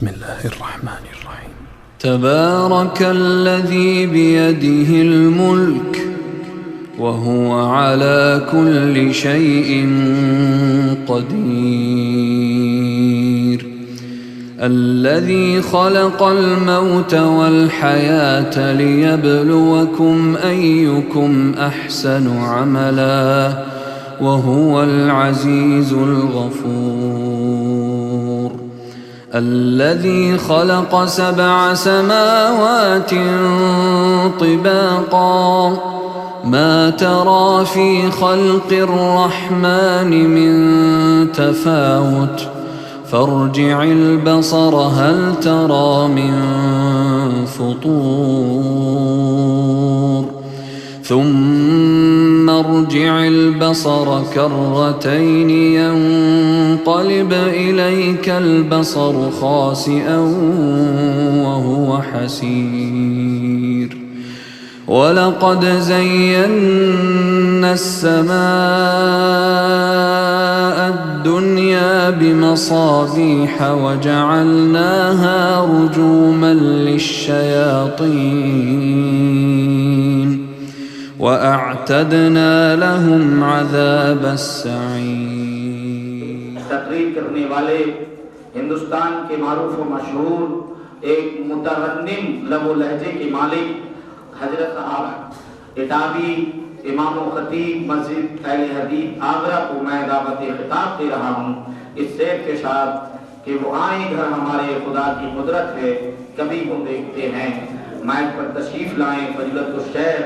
بسم الله الرحمن الرحيم. تبارك الذي بيده الملك وهو على كل شيء قدير الذي خلق الموت والحياة ليبلوكم أيكم أحسن عملا وهو العزيز الغفور الذي خلق 7 سماوات طباقا ما ترى في خلق الرحمن من تفاوت فارجع البصر هل ترى من فطور ثم ارجع البصر كرتين ينقلب إليك البصر خاسئا وهو حسير ولقد زينا السماء الدنيا بمصابيح وجعلناها رجوما للشياطين وأعتدنا لهم عذاب السعير. تقریر کرنے والے ہندوستان کے معروف و مشہور ایک مترنم لب و لہجے کے مالک حضرت صاحب اٹابی امام و خطیب مسجد اہل حدیث آگرہ کو میں دعوت خطاب دے رہا ہوں اس شعر کے ساتھ کہ وہ آئیں گھر ہمارے خدا کی قدرت ہے کبھی کو دیکھتے ہیں. مائک پر تشریف لائیں فضیلت الشیخ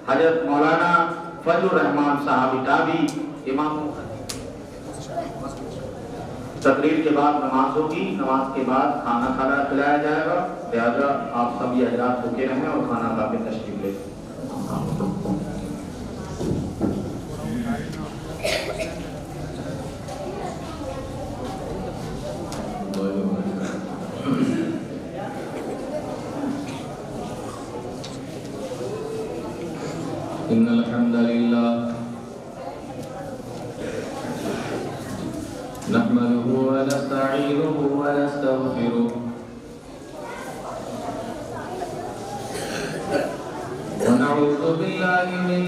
حضرت مولانا فضل الرحمان صاحب اٹابی امام و خطیب. تقریر کے بعد نماز ہوگی, نماز کے بعد کھانا کھلایا جائے گا, لہذا آپ سبھی حضرات رکے رہیں اور کھانا کھا کے تشریف لیں. إن الحمد لله نحمده ونستعينه ونستغفره ونعوذ بالله من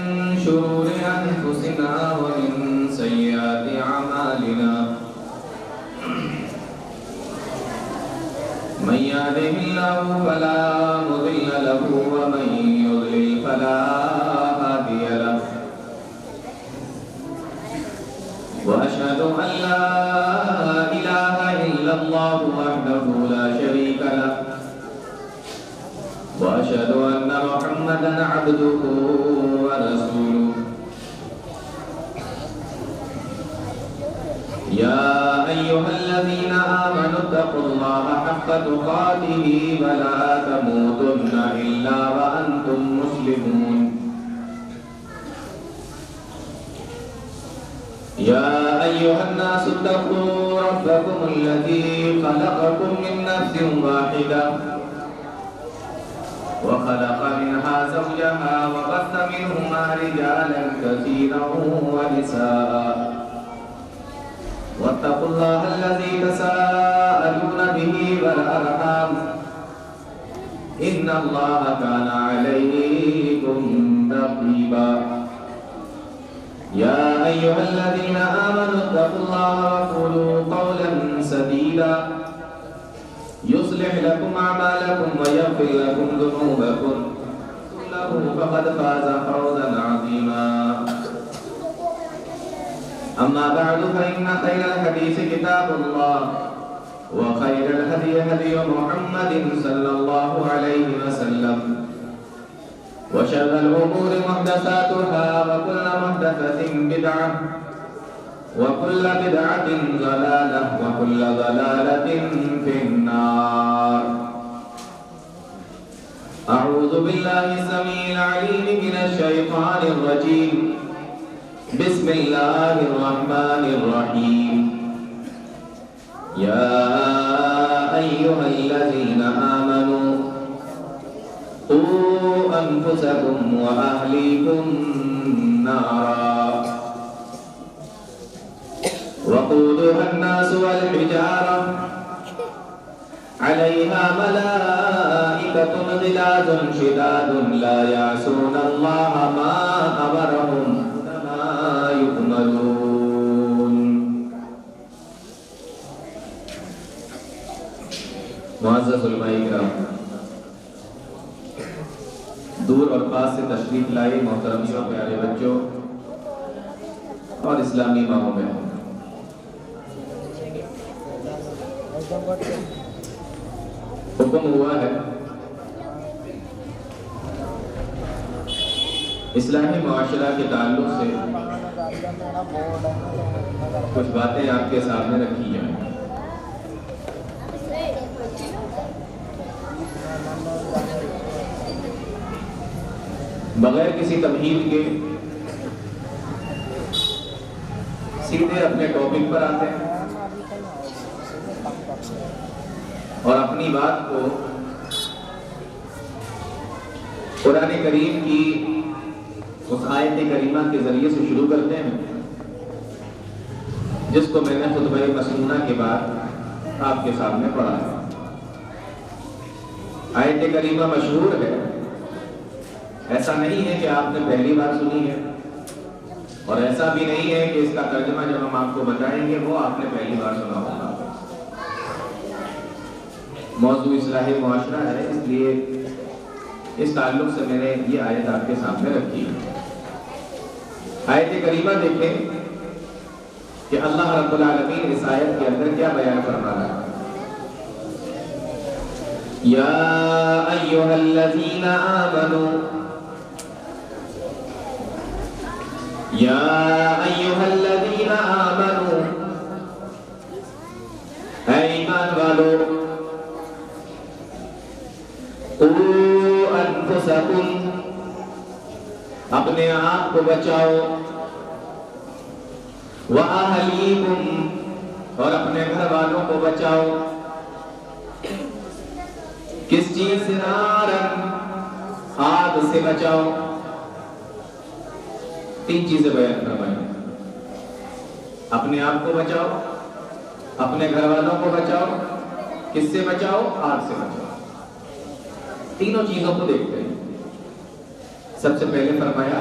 شرور أنفسنا ومن سيئات أعمالنا من يهده الله فلا مضل له ومن يضلل فلا هادي له وأشهد أن لا إله إلا الله وحده لا شريك له وأشهد أن محمدا عبده ورسوله. يا أيها الذين آمنوا اتقوا الله حق تقاته ولا تموتن إلا وأنتم مسلمون. يا أيها الناس اتقوا ربكم الذي خلقكم من نفس واحدة وخلق منها زوجها وبث منهما رجالا كثيرا ونساء واتقوا الله الذي تساءلون به والأرحام إن الله كان عليكم رقيبا. يا أيها الذين آمنوا اتقوا الله وقولوا قولا سديدا يصلح لكم أعمالكم ويغفر لكم ذنوبكم له فقد فاز فوزا عظيما. أما بعد فإن خير الحديث كتاب الله وخير الهدي هدي محمد صلى الله عليه وسلم وشر الأمور محدثاتها وكل محدثة بدعة وكل بدعة ضلالة وكل ضلالة في النار. أعوذ بالله السميع العليم من الشيطان الرجيم. بسم الله الرحمن الرحيم. يا أيها الذين آمنوا قوا أنفسكم وأهليكم نارا وقودها الناس والحجارة علیہا ملائکۃ غلاظ شداد لا یعصون اللہ ما امرہم وما یؤمرون۔ معزز علماء کرام، دور اور پاس سے تشریف لائے محترمیوں، پیارے بچوں اور اسلامی ماہوں میں، حکم ہوا ہے اصلاحی معاشرہ کے تعلق سے کچھ باتیں آپ کے سامنے رکھی جائیں۔ بغیر کسی تمہید کے سیدھے اپنے ٹاپک پر آتے ہیں اور اپنی بات کو قرآن کریم کی اس آیت کریمہ کے ذریعے سے شروع کرتے ہیں جس کو میں نے خطبہ مسنونہ کے بعد آپ کے سامنے پڑھا ہے۔ آیت کریمہ مشہور ہے، ایسا نہیں ہے کہ آپ نے پہلی بار سنی ہے، اور ایسا بھی نہیں ہے کہ اس کا ترجمہ جب ہم آپ کو بتائیں گے وہ آپ نے پہلی بار سنا ہوگا۔ موضوع اصلاح معاشرہ ہے، اس لیے اس تعلق سے میں نے یہ آیت آپ کے سامنے رکھی ہے۔ آیت کریمہ دیکھیں کہ اللہ رب العالمین اس آیت کے اندر کیا بیان فرما رہا ہے۔ یا ایھا الذین آمنوا، یا ایھا الذین آمنوا، اے ایمان والو، قوا انفسکم، اپنے آپ کو بچاؤ، وَأَهْلِيكُمْ، اور اپنے گھر والوں کو بچاؤ، کس چیز سے؟ نارن، آگ سے بچاؤ۔ تین چیزیں بیان فرمائیں، اپنے آپ کو بچاؤ، اپنے گھر والوں کو بچاؤ، کس سے بچاؤ؟ آگ سے بچاؤ۔ تینوں چیزوں کو دیکھتے ہیں۔ سب سے پہلے فرمایا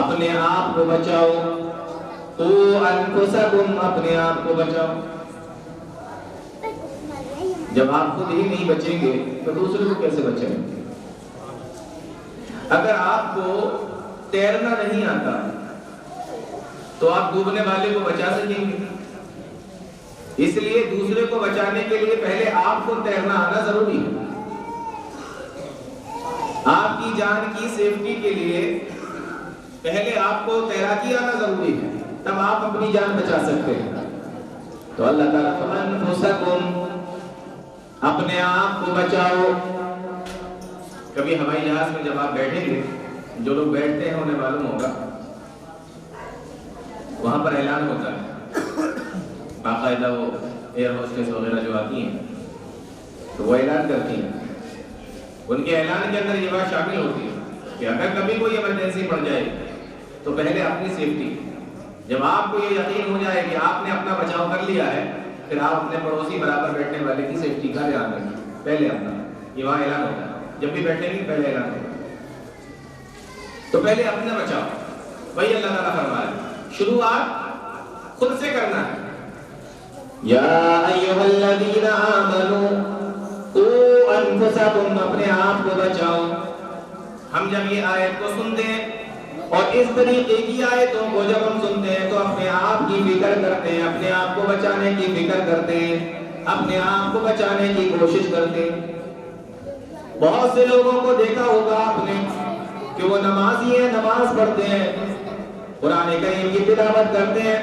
اپنے آپ کو بچاؤ، قوا انفسکم، اپنے آپ کو بچاؤ۔ جب آپ خود ہی نہیں بچیں گے تو دوسرے کو کیسے بچیں گے؟ اگر آپ کو تیرنا نہیں آتا تو آپ ڈوبنے والے کو بچا سکیں گے؟ اس لیے دوسرے کو بچانے کے لیے پہلے آپ کو تیرنا آنا ضروری ہے۔ آپ کی جان کی سیفٹی کے لیے پہلے آپ کو تیراکی آنا ضروری ہے، تب آپ اپنی جان بچا سکتے ہیں۔ تو اللہ تعالیٰ انفسکم، اپنے آپ کو بچاؤ۔ کبھی ہوائی جہاز میں جب آپ بیٹھیں گے، جو لوگ بیٹھتے ہیں انہیں معلوم ہوگا وہاں پر اعلان ہوتا ہے، باقاعدہ وہ ایئر ہوسٹس وغیرہ جو آتی ہیں تو وہ اعلان کرتی ہیں، ان کے اعلان کے اندر یہ بات شامل ہوتی ہے کہ اگر کبھی کوئی ایمرجنسی پڑ جائے تو پہلے اپنی سیفٹی، جب آپ کو یہ یقین ہو جائے کہ آپ نے اپنا بچاؤ کر لیا ہے، پھر آپ اپنے پڑوسی برابر بیٹھنے والے کی سیفٹی کا دھیان رکھیں، پہلے اپنا۔ یہ وہاں اعلان ہوتا ہے، جب بھی بیٹھیں گے پہلے اعلان ہوتا ہے، تو پہلے اپنا بچاؤ۔ وہی اللہ تعالیٰ فرما رہا ہے، شروعات خود سے کرنا ہے۔ یا ایھا الذین آمنوا قوا انفسکم، اپنے آپ کو بچاؤ۔ ہم جب یہ آیت کو سنتے ہیں اور اس طریقے کی آیتوں کو جب ہم سنتے ہیں تو اپنے آپ کی فکر کرتے ہیں، اپنے آپ کو بچانے کی فکر کرتے ہیں، اپنے آپ کو بچانے کی کوشش کرتے ہیں۔ بہت سے لوگوں کو دیکھا ہوگا آپ نے کہ وہ نمازی ہیں، نماز پڑھتے ہیں، قرآن کریم کی تلاوت کرتے ہیں،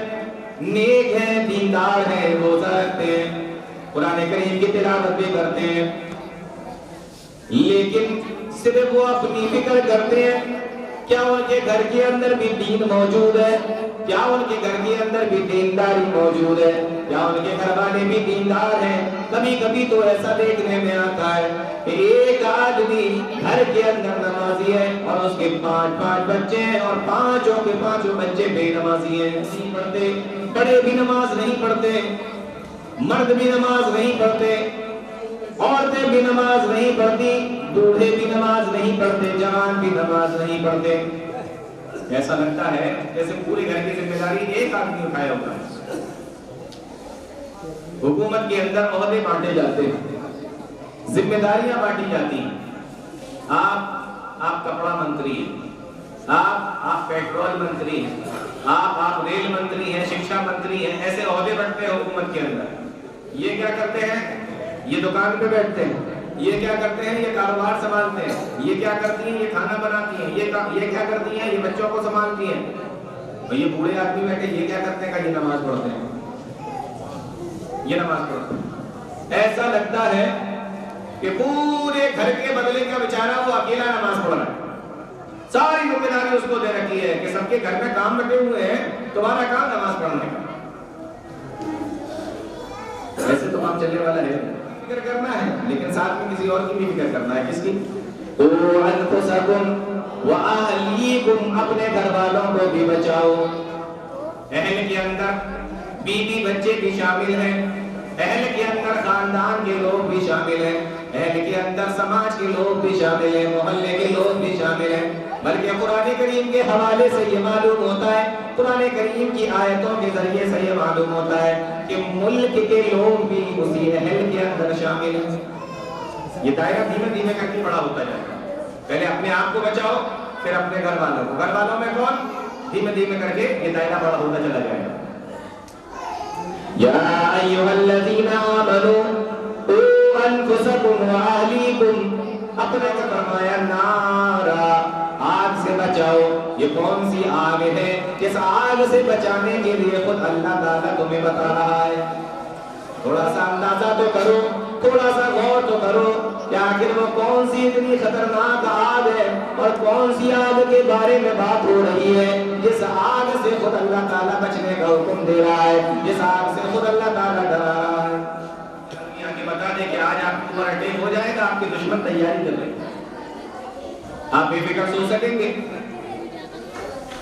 نیک ہیں، دیندار ہیں، روزہ رکھتے ہیں، قرآن کریم کی تلاوت بھی کرتے ہیں، لیکن صرف وہ اپنی فکر کرتے ہیں کیا ان کے گھر کے اندر بھی دین موجود ہے، کیا ان کے گھر کے اندر بھی دینداری موجود ہے، کیا ان کے گھر والے بھی دیندار ہیں۔ کبھی کبھی تو ایسا دیکھنے میں آتا ہے کہ ایک آدمی گھر کے اندر نمازی ہے اور اس کے 5 بچے ہیں اور پانچوں کے پانچوں بچے بے نمازی ہیں، نہیں پڑھتے، بڑے بھی نماز نہیں پڑھتے، مرد بھی نماز نہیں پڑھتے، عورتیں بھی نماز نہیں پڑھتی، بوڑھے بھی نماز نہیں پڑھتے، جوان بھی نماز نہیں پڑھتے. ایسا لگتا ہے جیسے پورے گھر کی ذمہ داری ایک آدمی اٹھایا ہوتا ہے. حکومت کے اندر عہدے بانٹے جاتے ہیں، ذمہ داریاں بانٹی جاتی ہیں. آپ کپڑا منتری ہیں، آپ پیٹرول منتری ہیں، آپ ریل منتری ہیں، شکشا منتری ہیں. ایسے عہدے بانٹتے ہیں حکومت کے اندر. یہ کیا کرتے ہیں؟ یہ دکان پہ بیٹھتے ہیں. یہ کیا کرتے ہیں؟ یہ کاروبار سنبھالتے ہیں. یہ کیا کرتی ہیں؟ یہ کھانا بناتی ہیں. یہ کیا کرتی ہیں؟ یہ بچوں کو سنبھالتی ہیں. اور یہ بوڑھے آدمی بیٹھے یہ کیا کرتے ہیں؟ کہ یہ نماز پڑھتے ہیں. یہ نماز پڑھتے ہیں. ایسا لگتا ہے کہ پورے گھر کے بدلے کا بیچارہ وہ اکیلا نماز پڑھ رہا ہے. ساری ذمہ داری اس کو دے رکھی ہے کہ سب کے گھر میں کام بٹے ہوئے ہیں، تمہارا کام نماز پڑھنے کا. ایسے تو کام چلنے والا ہے، فکر کرنا ہے، لیکن ساتھ میں کسی اور کی بھی فکر کرنا ہے. کس کی؟ قُوا أَنفُسَكُمْ وَأَهْلِيكُمْ، اپنے گھر والوں کو بھی بچاؤ. اہل کے اندر بیوی بچے بھی شامل ہیں، اہل کے اندر خاندان کے لوگ بھی شامل ہیں، اہل کے اندر سماج کے لوگ بھی شامل ہیں، محلے کے لوگ بھی شامل ہیں. بلکہ قرآن کریم کے حوالے سے یہ معلوم ہوتا ہے، قرآن کریم کی آیتوں کے ذریعے سے یہ معلوم ہوتا ہے کہ ملک کے لوگ بھی اسی اہل کے اندر شامل ہیں. یہ دائرہ دھیمے دھیمے کر کے بڑا ہوتا جائے گا. پہلے اپنے آپ کو بچاؤ، پھر اپنے گھر والوں کو. گھر والوں میں کون؟ دھیمے دھیمے کر کے یہ دائرہ بڑا ہوتا چلا جائے گا. یا ایھا الذین آمنوا قوا انفسکم واہلیکم، اپنے کو فرمایا نارا، آگ سے بچاؤ. یہ کون سی آگ ہے؟ جس آگ سے بچانے کے لیے خود اللہ تعالیٰ تمہیں بتا رہا ہے. تھوڑا سا اندازہ تو کرو، تھوڑا سا غور تو کرو کہ آخر وہ کون سی اتنی خطرناک آگ ہے اور کون سی آگ کے بارے میں بات ہو رہی ہے جس آگ سے خود اللہ تعالیٰ بچنے کا حکم دے رہا ہے، جس آگ سے خود اللہ تعالیٰ ڈرا رہا ہے. بتا دیں کہ آج آپ کو اٹیک ہو جائے گا، آپ کے دشمن تیاری کر رہے ہیں. آپ بے فکر سو سکیں گے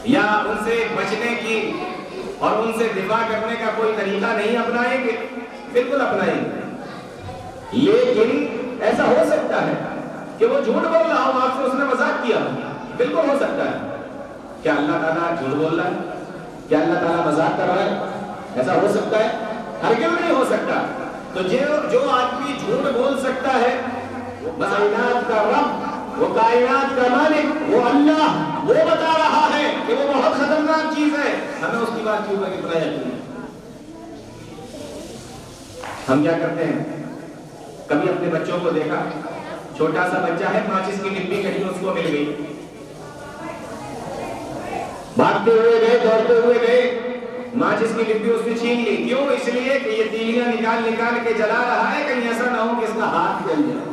یا ان سے بچنے کی اور ان سے دفاع کرنے کا کوئی طریقہ نہیں اپنائیں گے؟ بالکل اپنائیں گے. لیکن ایسا ہو سکتا ہے کہ وہ جھوٹ بول رہا ہو، آپ سے اس نے مذاق کیا ہو. بالکل ہو سکتا ہے. کیا اللہ تعالیٰ جھوٹ بول رہا ہے؟ کیا اللہ تعالیٰ مذاق کر رہا ہے؟ ایسا ہو سکتا ہے؟ ہرگز نہیں ہو سکتا. تو جو آدمی جھوٹ بول سکتا ہے، وہ کائنات کا رب، وہ کائنات کا مالک، وہ اللہ، وہ بتا رہا ہے کہ وہ بہت خطرناک چیز ہے. ہمیں اس کی بات کیوں پر اتنا یقین ہے؟ ہم کیا کرتے ہیں؟ کبھی اپنے بچوں کو دیکھا، چھوٹا سا بچہ ہے، ماچس کی ڈبی کہیں اس کو مل گئی، بھاگتے ہوئے گئے، دوڑتے ہوئے گئے، ماچس کی ڈبی اس نے چھین لی. کیوں؟ اس لیے کہ یہ تیلیاں نکال کے جلا رہا ہے، کہیں ایسا نہ ہو کہ اس کا ہاتھ جل جائے.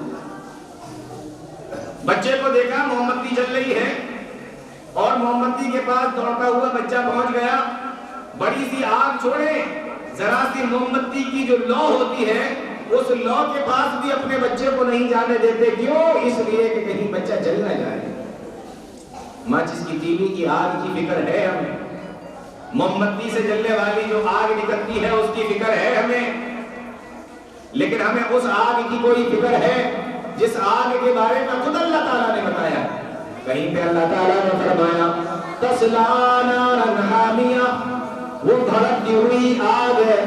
بچے کو دیکھا موم بتی جل رہی ہے اور موم بتی کے پاس دوڑتا ہوا بچہ پہنچ گیا. بڑی سی آگ چھوڑے، ذرا سی موم بتی کی جو لو ہوتی ہے اس لو کے پاس بھی اپنے بچے کو نہیں جانے دیتے. کیوں؟ اس لیے کہ کہیں بچہ جل نہ جائے. ماچس کی تیلی کی آگ کی فکر ہے ہمیں، موم بتی سے جلنے والی جو آگ نکلتی ہے اس کی فکر ہے ہمیں، لیکن ہمیں اس آگ کی کوئی فکر ہے جس آگ کے بارے میں خود اللہ تعالیٰ نے بتایا. کہیں پہ اللہ تعالیٰ نے فرمایا تَصْلَىٰ نَارًا حَامِيَةً، وہ بھڑکتی ہوئی آگ ہے.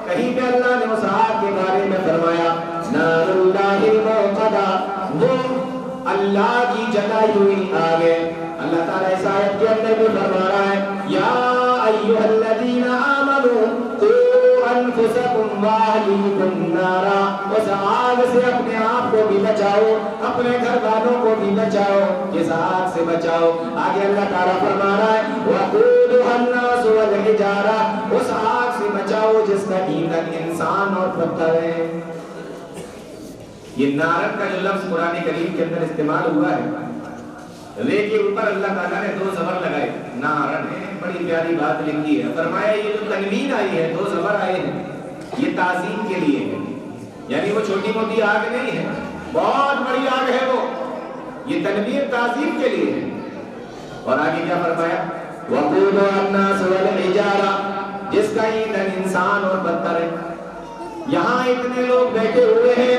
کہیں پہ اللہ نے اس آگ کے بارے میں فرمایا نَارُ اللَّهِ الْمُوقَدَةُ، وہ اللہ کی جلائی ہوئی آگ ہے. اللہ تعالیٰ اس آیت کے اندر بھی فرما رہا ہے یا ایھا الذین آمنوا قوا انفسکم واہلیکم نارا، اس آگ سے اپنے آپ کو بھی بچاؤ، اپنے گھر والوں کو بھی بچاؤ. کس آگ سے بچاؤ؟ آگے اللہ تعالیٰ فرما رہا ہے وقودها الناس والحجارہ، اس آگ سے بچاؤ جس کا ایندھن انسان اور پتھر ہے. یہ نارن کا جو لفظ قرآن کریم کے اندر استعمال ہوا ہے، رے کے اوپر اللہ تعالیٰ نے 2 زبر لگائے. نارن ہے، بڑی پیاری بات لکھی ہے. فرمایا یہ جو تنوین آئی ہے، 2 زبر آئے ہیں، یہ تعظیم کے لیے ہے. یعنی وہ چھوٹی موٹی آگ نہیں ہے، بہت بڑی آگ ہے وہ. یہ تنوین تعظیم کے لیے ہے. اور آگے کیا فرمایا وقودها الناس والحجارہ، جس کا ایندھن انسان اور پتھر ہے. یہاں اتنے لوگ بیٹھے ہوئے ہیں،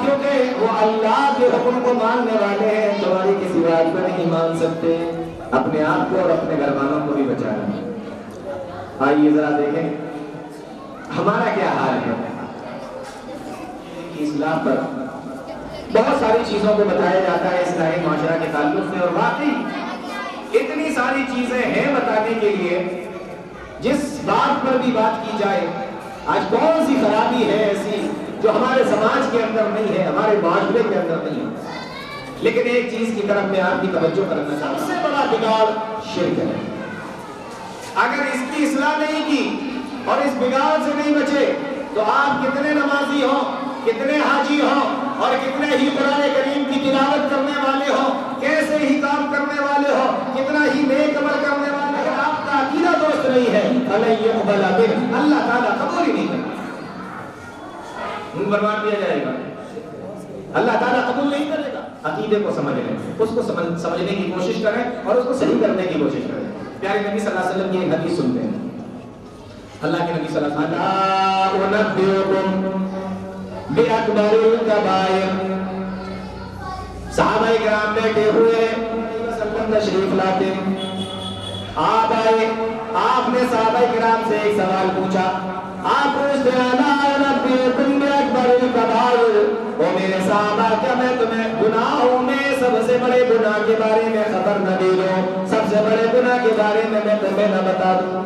کیونکہ وہ اللہ کے حکم کو ماننے والے ہیں، تمہاری کسی بات کو نہیں مان سکتے، اپنے آپ کو اور اپنے گھر والوں کو بھی بچانا۔ آئیے ذرا دیکھیں ہمارا کیا حال ہے۔ اصلاح پر بہت ساری چیزوں کو بتایا جاتا ہے اصلاحی معاشرہ کے تعلق سے، اور واقعی اتنی ساری چیزیں ہیں بتانے کے لیے، جس بات پر بھی بات کی جائے، آج کون سی خرابی ہے ایسی جو ہمارے سماج کے اندر نہیں ہے، ہمارے معاشرے کے اندر نہیں ہے، لیکن ایک چیز کی طرف میں آپ کی توجہ کرنا چاہتا ہوں، سب سے بڑا بگاڑ شرک ہے۔ اگر اس کی اصلاح نہیں کی اور اس بگاڑ سے نہیں بچے تو آپ کتنے نمازی ہوں، کتنے حاجی ہوں اور کتنے ہی قرآن کریم کی تلاوت کرنے والے ہوں، کیسے ہی کام کرنے والے ہوں، کتنا ہی نیک عمل کرنے والے، اگر آپ کا عقیدہ درست نہیں ہے فَلَن يُقْبَلَ مِنْهُ، اللہ تعالیٰ قبول ہی نہیں کرے گا، برباد کیا جائے گا، اللہ تعالیٰ قبول نہیں کرے گا۔ عقیدے کو سمجھ لیں، اس کو سمجھنے کی کوشش کریں اور اس کو صحیح کرنے کی کوشش کریں۔ پیارے نبی صلی اللہ علیہ وسلم کی ایک حدیث سنتے ہیں، اللہ کے نبی صلی اللہ علیہ وسلم، أُنَبِّئُكُم بِأَكْبَرِ الْكَبَائِرِ، صحابہ کرام بیٹھے ہوئے وسلم تشریف لاتے، آپ آئے، آپ نے صحابہ کرام سے ایک سوال پوچھا، آپ پوچھتے ہیں اَلَا أُنَبِّئُكُم بِأَكْبَرِ الْكَبَائِرِ، او میرے صحابہ کیا میں تمہیں گناہوں میں سب سے بڑے گناہ کے بارے میں خبر نہ دے دوں، سب سے بڑے گناہ کے بارے میں تمہیں نہ بتا دوں؟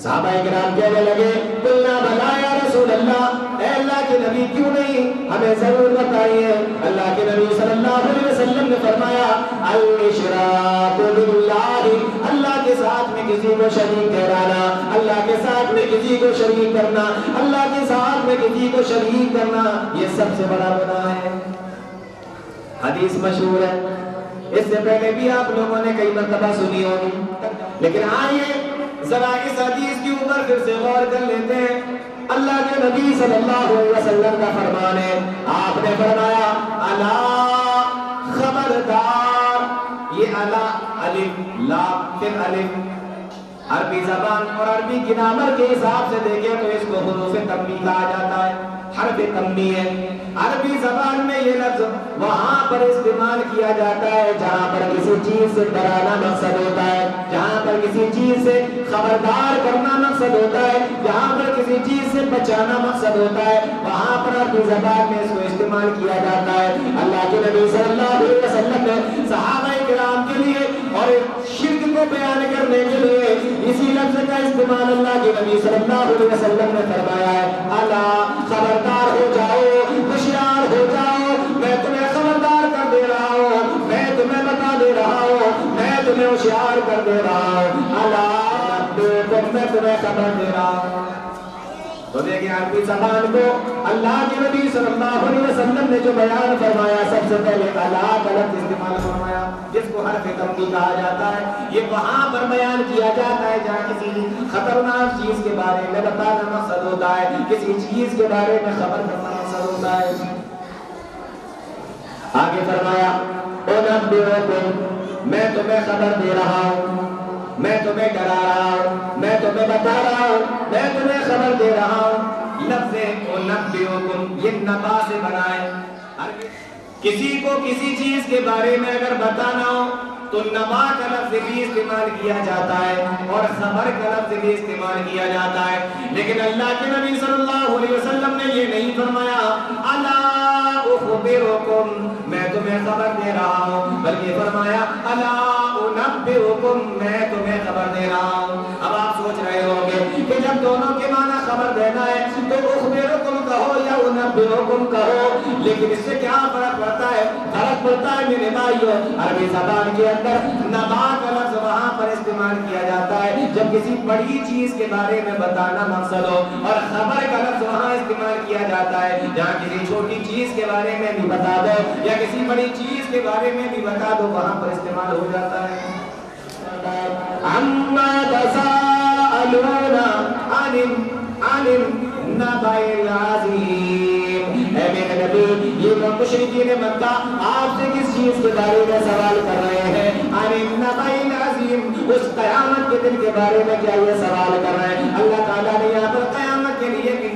صحابہ کرام کہنے لگے قلنا بلا یا رسول اللہ، اے اللہ کے نبی کیوں نہیں، ہمیں ضرور بتائیے۔ اللہ کے نبی صلی اللہ علیہ وسلم نے فرمایا الاشراک باللہ، اللہ کے ساتھ میں کسی کو شریک ٹھہرانا، اللہ کے ساتھ میں کسی کو شریک کرنا، اللہ کے ساتھ میں کسی کو شریک کرنا، یہ سب سے بڑا گناہ ہے۔ حدیث مشہور ہے، اس سے پہلے بھی آپ لوگوں نے کئی مرتبہ سنی ہوگی، لیکن آئیے ذرا اس حدیث کے اوپر پھر سے غور کر لیتے ہیں۔ اللہ کے نبی صلی اللہ علیہ وسلم کا فرمان ہے، آپ نے فرمایا الا خبردار، یہ الا الف لام پھر الف، عربی زبان اور عربی گرامر کے حساب سے دیکھیں تو اس کو حروف تنبیہ کہا جاتا ہے، حرف تنبیہ ہے۔ عربی زبان میں یہ لفظ وہاں پر استعمال کیا جاتا ہے جہاں پر کسی چیز سے ڈرانا مقصد ہوتا ہے، جہاں پر کسی چیز سے خبردار کرنا مقصد ہوتا ہے، جہاں پر کسی چیز سے بچانا مقصد ہوتا ہے، وہاں پر عربی زبان میں اس کو استعمال کیا جاتا ہے۔ اللہ کے نبی صلی اللہ علیہ وسلم نے صحابہ کرام کے لیے اور شرک کو بیان کرنے کے لیے اسی لفظ کا استعمال اللہ کے نبی صلی اللہ علیہ وسلم نے فرمایا ہے، الا خبردار ہو جاؤ، ہوشیار ہو جاؤ، میں تمہیں خبردار کر دے رہا ہوں، میں تمہیں بتا دے رہا ہوں، میں تمہیں ہوشیار کر دے رہا ہوں، اللہ میں تمہیں خبر دے رہا ہوں۔ تو دیکھیں عربی زبان کو اللہ کے نبی صلی اللہ علیہ وسلم نے جو بیان فرمایا، سب سے پہلے الا کا لفظ استعمال فرمایا جس کو حرف تنبیہ کہا جاتا ہے، یہ وہاں پر بیان کیا جاتا ہے جہاں کسی خطرناک چیز کے بارے میں بتانا مقصد ہوتا ہے، کسی چیز کے بارے میں خبر کرنا مقصد ہوتا ہے۔ آگے فرمایا انبئکم، میں تمہیں خبر دے رہا ہوں، میں تمہیں ڈرا رہا ہوں، میں تمہیں بتا رہا ہوں، میں تمہیں خبر دے رہا ہوں۔ لفظ انبئکم یہ نبا سے بنا ہے، کسی کو کسی چیز کے بارے میں اگر بتانا ہو تو نبا کا لفظ بھی استعمال کیا جاتا ہے اور خبر کا لفظ بھی استعمال کیا جاتا ہے، لیکن اللہ کے نبی صلی اللہ علیہ وسلم نے یہ نہیں فرمایا الا اخبرکم، میں تمہیں خبر دے رہا ہوں، بلکہ فرمایا الا انبئکم، میں تمہیں خبر دے رہا ہوں۔ اب آپ سوچ رہے ہوں گے کہ جب دونوں کے معنی خبر دینا ہے تو اخبرکم کہو یا انبئکم کہو، لیکن اس سے کیا فرق پڑتا ہے؟ فرق پڑتا ہے میرے بھائیو، عربی زبان کے اندر نبا کا لفظ وہاں پر استعمال کیا جاتا ہے جب کسی بڑی چیز کے بارے میں بتانا مقصد ہو، اور خبر کا لفظ وہاں استعمال کیا جاتا ہے جہاں کسی چھوٹی چیز کے بارے میں بھی بتا دو یا کسی بڑی چیز کے بارے میں بھی بتا دو، وہاں پر استعمال ہو جاتا ہے۔ عَمَّا تَسَاءَلُونَ عَنِ النَّبَإِ الْعَظِيمِ، اے میرے نبی یہ مشرکین مکہ آپ سے کس چیز کے بارے میں سوال کر رہے ہیں؟ عن النبأ العظیم، اس قیامت کے دن کے بارے میں کیا یہ سوال کر رہے ہیں؟ اللہ تعالیٰ نے یہاں پر قیامت کے لیے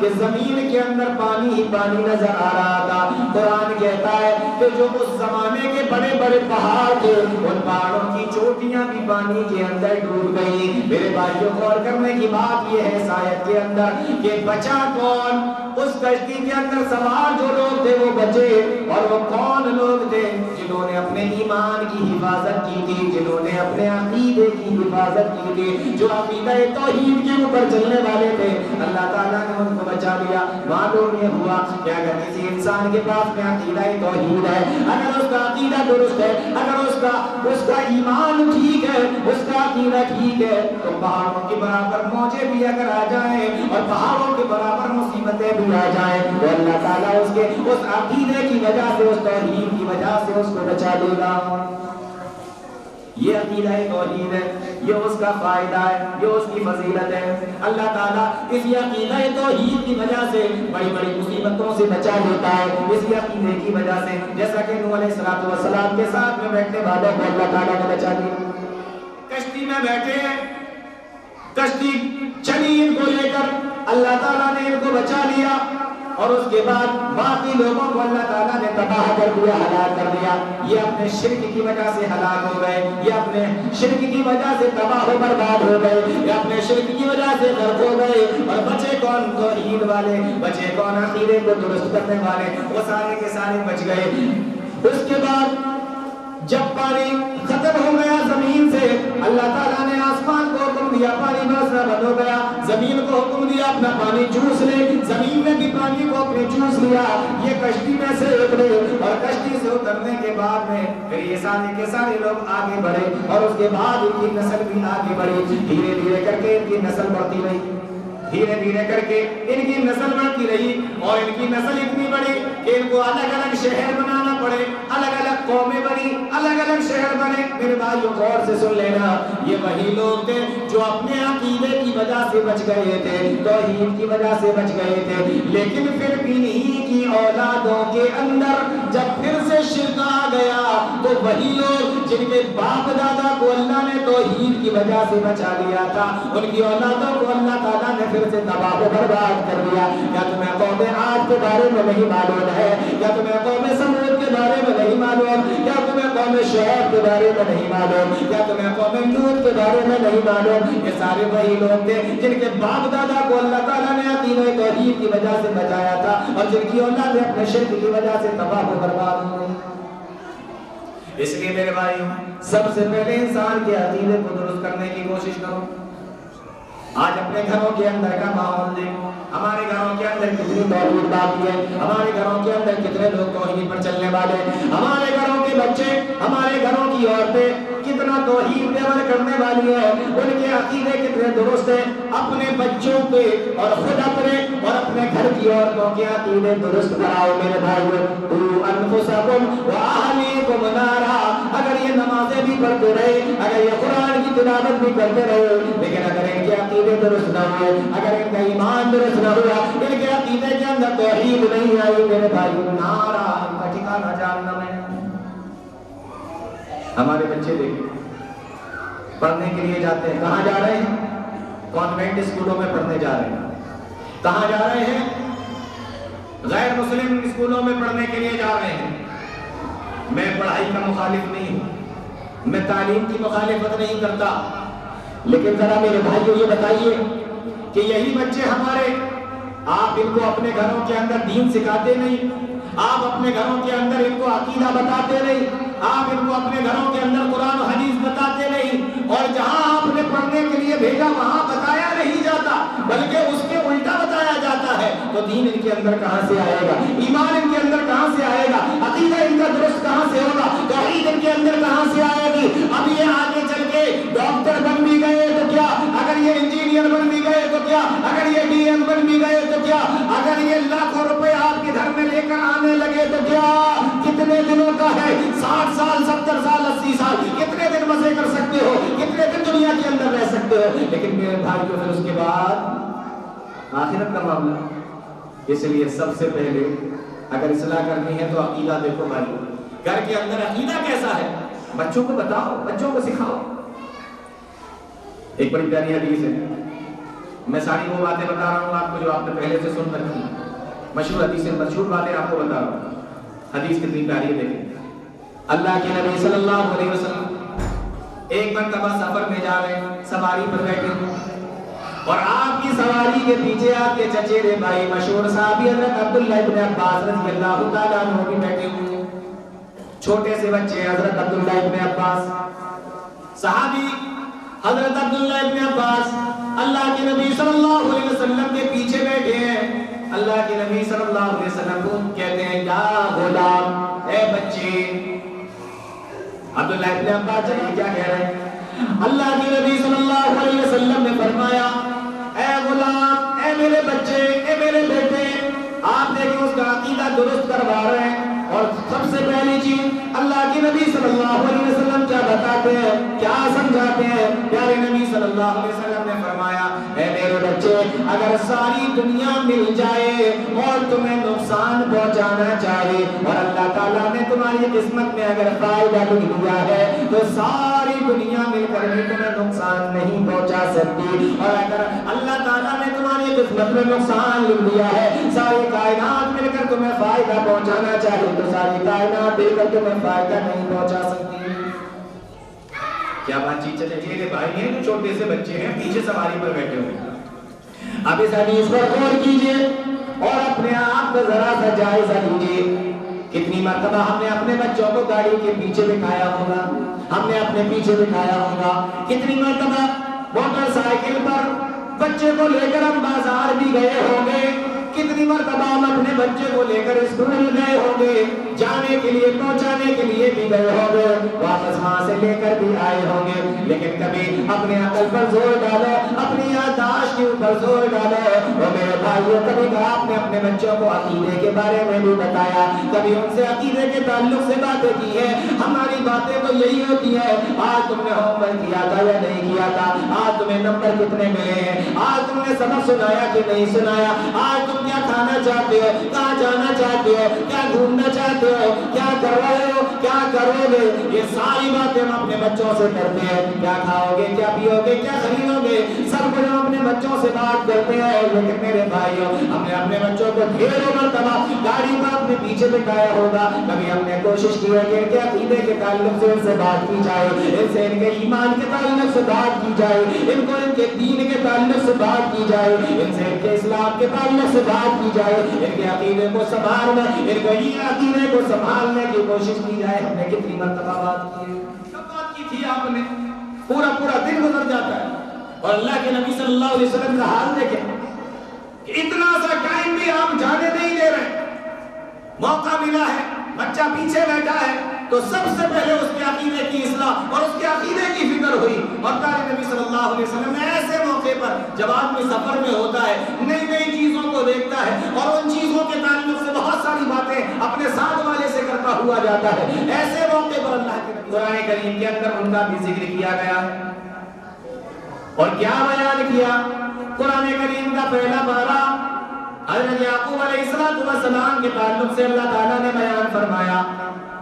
کہ زمین کے اندر پانی ہی پانی نظر آ رہا تھا۔ قرآن کہتا ہے کہ جو اس زمانے کے بڑے بڑے پہاڑ تھے ان پہاڑوں کی چوٹیاں بھی پانی کے اندر ڈوب گئی۔ میرے بھائیوں غور کرنے کی بات یہ ہے اس آیت کے اندر کہ بچا کون؟ اس کشتی کے اندر سوار جو لوگ تھے وہ بچے، اور وہ کون لوگ تھے؟ جنہوں نے اپنے ایمان کی حفاظت کی تھی، جنہوں نے اپنے عقیدے کی حفاظت کی تھی، جو عقیدہ توحید کے اوپر چلنے والے تھے، اللہ تعالیٰ نے ان کو بچا لیا۔ معلوم یہ ہوا کہ اگر کسی انسان کے پاس میں عقیدہ توحید ہے، اگر اس کا عقیدہ درست ہے، اگر اس کا ایمان ٹھیک ہے، اس کا عقیدہ ٹھیک ہے، تو پہاڑوں کے برابر موجیں بھی اگر آ جائیں اور پہاڑوں کے برابر مصیبتیں بھی آ جائیں تو اللہ تعالیٰ اس عقیدے کی وجہ سے، اس توحید کی وجہ سے اس کو بچا دے گا۔ یہ عقیدہ توحید ہے، یہ اس کا فائدہ ہے، یہ اس کی فضیلت ہے۔ اللہ تعالیٰ اس عقیدہ توحید کی وجہ سے بڑی بڑی مصیبتوں سے بچا لیتا ہے، اس عقیدے کی وجہ سے۔ جیسا کہ نوح علیہ السلام کے ساتھ میں بیٹھنے والوں کو اللہ تعالیٰ نے بچا دیا۔ کشتی میں بیٹھے، کشتی چلی ان کو لے کر، اللہ تعالیٰ نے ان کو بچا لیا، اور اس کے بعد باقی لوگوں کو اللہ تعالیٰ نے تباہ کر دیا، ہلاک کر دیا۔ یہ اپنے شرک کی وجہ سے ہلاک ہو گئے، یہ اپنے شرک کی وجہ سے تباہ و برباد ہو گئے، یہ اپنے شرک کی وجہ سے غرق ہو گئے۔ اور بچے کون؟ توحید والے، بچے کون؟ عقیدے کو درست کرنے والے، وہ سارے کے سارے بچ گئے۔ اس کے بعد جب پانی ختم ہو گیا زمین سے، اللہ تعالیٰ نے آسمان کو حکم دیا، پانی برسنا بند ہو گیا، زمین کو حکم دیا اپنا پانی چوس لے، زمین نے بھی پانی کو اپنے چوس لیا۔ یہ کشتی میں سے اترے، اور کشتی سے اترنے کے بعد میں پھر یہ سارے کے سارے لوگ آگے بڑھے، اور اس کے بعد ان کی نسل بھی آگے بڑھی، دھیرے دھیرے کر کے ان کی نسل بڑھتی رہی، دھیرے دھیرے کر کے ان کی نسل بڑھتی رہی، اور ان کی نسل اتنی بڑی کہ ان کو الگ الگ شہر بنانا پڑے، الگ الگ قومیں بنی، الگ الگ شہر بنے۔ میرے بھائیوں غور سے سن لینا، یہ وہی لوگ تھے جو اپنے عقیدے کی وجہ سے بچ گئے تھے، توحید کی وجہ سے بچ گئے تھے، لیکن پھر انہی کی اولادوں کے اندر جب پھر سے شرک آ گیا تو وہی لوگ جن کے باپ دادا کو اللہ نے توحید کی وجہ سے بچا لیا تھا، ان کی اولادوں کو اللہ تعالیٰ نے پھر سے تباہ و برباد کر دیا۔ کیا تمہیں قوم عاد کے بارے میں نہیں معلوم ہے؟ کیا تمہیں قوم سمود کے بارے میں نہیں معلوم؟ کیا تمہیں قوم شعیب کے بارے میں نہیں معلوم؟ کیا تمہیں قوم لوط کے بارے میں نہیں معلوم؟ یہ سارے وہی لوگ تھے جن کے باپ دادا کو اللہ تعالیٰ نے عقیدہ توحید کی وجہ سے بچایا تھا، اور جن کی اولاد اپنے شرک کی وجہ سے تباہ و برباد ہوئی۔ اس لیے میرے بھائیوں، سب سے پہلے انسان کے عقیدے کو درست کرنے کی کوشش کرو۔ آج اپنے گھروں کے اندر کا ماحول دیکھو، ہمارے گھروں کے اندر کتنی توحید باقی ہے، ہمارے گھروں کے اندر کتنے لوگ توحید پر چلنے والے ہیں، ہمارے گھروں کے بچے، ہمارے گھروں کی عورتیں کتنا توحید پہ عمل کرنے والی ہیں، ان کے عقیدے کتنے درست ہیں۔ اپنے بچوں پہ اور خود اپنے اور اپنے گھر کی عورتوں کے عقیدے درست بناؤ میرے بھائیو۔ انفسکم واہلیکم نارا، اگر یہ نمازیں بھی پڑھتے رہے، اگر یہ قرآن کی تلاوت بھی کرتے رہے، لیکن اگر ان کے عقیدے درست نہ ہوئے، اگر ان کا ایمان درست نہ ہوا، ان کے عقیدے کے اندر توحید نہیں آئی میرے بھائیو، نارا، ان کا ٹھکانہ جہنم ہے۔ ہمارے بچے دیکھیں پڑھنے کے لیے جاتے ہیں، کہاں جا رہے ہیں؟ کانوینٹ اسکولوں میں پڑھنے جا رہے ہیں۔ کہاں جا رہے ہیں؟ غیر مسلم اسکولوں میں پڑھنے کے لیے جا رہے ہیں۔ میں پڑھائی کا مخالف نہیں ہوں، میں تعلیم کی مخالفت نہیں کرتا، لیکن ذرا میرے بھائیوں یہ بتائیے کہ یہی بچے ہمارے، آپ ان کو اپنے گھروں کے اندر دین سکھاتے نہیں، آپ اپنے گھروں کے اندر ان کو عقیدہ بتاتے نہیں، آپ ان کو اپنے گھروں کے اندر قرآن و حدیث بتاتے نہیں، اور جہاں آپ نے پڑھنے کے لیے بھیجا وہاں بتایا نہیں جاتا بلکہ اس کے الٹا بتایا جاتا ہے، تو دین ان کے اندر کہاں سے آئے گا؟ ایمان ان کے اندر کہاں سے آئے گا؟ عقیدہ ان کا درست کہاں سے ہوگا؟ توحید ان کے اندر کہاں سے آئے گی؟ اب یہ آگے چل کے ڈاکٹر بن بھی گئے تو کیا، اگر یہ انجینئر بن بھی گئے تو کیا، اگر یہ ڈی ایم بن بھی گئے تو کیا، اگر یہ لاکھوں روپے آپ کے گھر میں لے کر آنے لگے تو کیا؟ کتنے دنوں کا ہے؟ 60 سال 70 سال 80 سال، کتنے دن مزے کر سکتے ہو، کتنے دن دنیا کے اندر رہ سکتے ہو، لیکن میرے بھائیوں پھر اس کے بعد آخرت کا معاملہ۔ اس لیے سب سے پہلے اگر اصلاح کرنی ہے تو عقیدہ دیکھو بھائی، گھر کے اندر عقیدہ کیسا ہے بچوں کو بتاؤ، بچوں کو سکھاؤ۔ ایک بڑی پیاری حدیث ہے، میں ساری وہ باتیں بتا رہا ہوں آپ کو جو آپ نے پہلے سے سن رکھی ہیں، مشہور حدیث مشہور باتیں آپ کو بتا رہا ہوں. حدیث کتنی پیاری ہے دیکھیں. اللہ کے نبی صلی اللہ علیہ وسلم ایک مرتبہ سفر میں جا رہے ہیں، سواری پر بیٹھے ہیں، اور آپ کی سواری کے پیچھے آپ کے چچیرے بھائی مشہور صحابی حضرت عبداللہ ابن عباس رضی اللہ تعالیٰ عنہ بھی بیٹھے ہوئے ہیں. چھوٹے سے بچے حضرت عبداللہ ابن عباس، صحابی حضرت عبداللہ ابن عباس اللہ کے نبی صلی اللہ علیہ وسلم کے پیچھے بیٹھے ہیں. اللہ کے نبی صلی اللہ علیہ وسلم کو کہتے ہیں یا غلام، اے بچے. عبداللہ ابن عباس یہ کیا کہہ رہے ہیں؟ اللہ کے نبی صلی اللہ علیہ وسلم نے فرمایا اے غلام، اے میرے بچے، اے میرے بیٹے. آپ دیکھیں اس کا عقیدہ درست کروا رہے ہیں. اور سب سے پہلی چیز اللہ کے نبی صلی اللہ علیہ وسلم کیا بتاتے ہیں، کیا سمجھاتے ہیں؟ پیارے نبی صلی اللہ علیہ وسلم نے فرمایا اے میرے بچے، اگر ساری دنیا مل جائے اور تمہیں نقصان پہنچانا چاہے اور اللہ تعالیٰ نے تمہاری قسمت میں اگر فائدہ لکھ دیا ہے تو ساری دنیا مل کر بھی تمہیں نقصان نہیں پہنچا سکتی. اور اگر اللہ تعالیٰ نے تمہاری قسمت میں نقصان لکھ دیا ہے، ساری کائنات مل کر تمہیں فائدہ پہنچانا چاہے تو ساری کائنات دے کر تمہیں فائدہ نہیں پہنچا سکتی. کیا بات چیت چلے گی؟ یہ بھائی ہیں جو چھوٹے سے بچے ہیں، پیچھے سواری پر بیٹھے ہوئے. اب اس حدیث پر غور کیجئے اور اپنے آپ کا ذرا سا جائزہ لیجئے. کتنی مرتبہ ہم نے اپنے بچوں کو گاڑی کے پیچھے بٹھایا ہوگا، ہم نے اپنے پیچھے بٹھایا ہوگا. کتنی مرتبہ موٹر سائیکل پر بچے کو لے کر ہم بازار بھی گئے ہوں گے. کتنی مرتبہ ہم اپنے بچے کو لے کر اسکول گئے ہوں گے، جانے کے لیے پہنچانے کے لیے بھی گئے ہوں گے، واپس وہاں سے لے کر بھی آئے ہوں گے. لیکن کبھی اپنے عقل پر زور ڈالو، اپنی یادداشت کے اوپر زور ڈالو. اور میرے بھائیوں، کبھی آپ نے اپنے بچوں کو عقیدے کے بارے میں بھی بتایا، کبھی ان سے عقیدے کے تعلق سے باتیں کی ہے. ہماری باتیں تو یہی ہوتی ہے آج تم نے ہوم ورک کیا تھا یا نہیں کیا تھا، آج تمہیں نمبر کتنے ملے ہیں، آج تم نے سبق سنایا کہ نہیں سنایا، آج تم کیا کھانا چاہتے ہو، کہاں جانا چاہتے ہو، کیا گھومنا چاہتے ہو، کیا کر رہے ہو، کیا کرو گے. یہ ساری باتیں ہم اپنے بچوں سے کرتے ہیں. کیا کھاؤ گے، کیا پیو گے، کیا خریدو گے، سب کچھ ہم اپنے بچوں سے بات کرتے ہیں. لیکن میرے بھائیوں، ہم نے اپنے بچوں کو ڈھیروں مرتبہ گاڑی میں اپنے پیچھے بٹھایا ہوگا. کبھی ہم نے کوشش کی ہے کہ ان کے عقیدے کے تعلق سے ان سے بات کی جائے، ان سے ان کے ایمان کے تعلق سے بات کی جائے، ان کو ان کے دین کے تعلق سے بات کی جائے، ان سے ان کے اسلام کے تعلق سے بات کی جائے، ان کے عقیدے کو سنبھالنا، ان کو یہ عقیدے کو سنبھالنے کی کوشش کی جائے. ہم نے کتنی مرتبہ بات کی ہے؟ کب بات کی تھی آپ نے؟ پورا دن گزر جاتا ہے. اور اللہ کے نبی صلی اللہ علیہ وسلم کا حال دیکھیں، اتنا سا ٹائم بھی آپ جانے نہیں دے رہے. موقع ملا ہے، بچہ پیچھے بیٹھا ہے تو سب سے پہلے اس کے عقیدے کی اصلاح اور اس کے عقیدے کی فکر ہوئی. اور پیارے نبی صلی اللہ علیہ وسلم نے ایسے موقع پر جب آدمی سفر میں ہوتا ہے، نئی نئی چیزوں کو دیکھتا ہے اور ان چیزوں کے تعلق سے بہت ساری باتیں اپنے ساتھ والے سے کرتا ہوا جاتا ہے، ایسے موقع پر اللہ کے نبی قرآن کریم کے اندر ان کا بھی ذکر کیا گیا ہے. اور کیا بیان کیا؟ قرآن کریم کا پہلا پارہ حضرت یعقوب علیہ السلام کے تعلق سے اللہ تعالیٰ نے بیان فرمایا.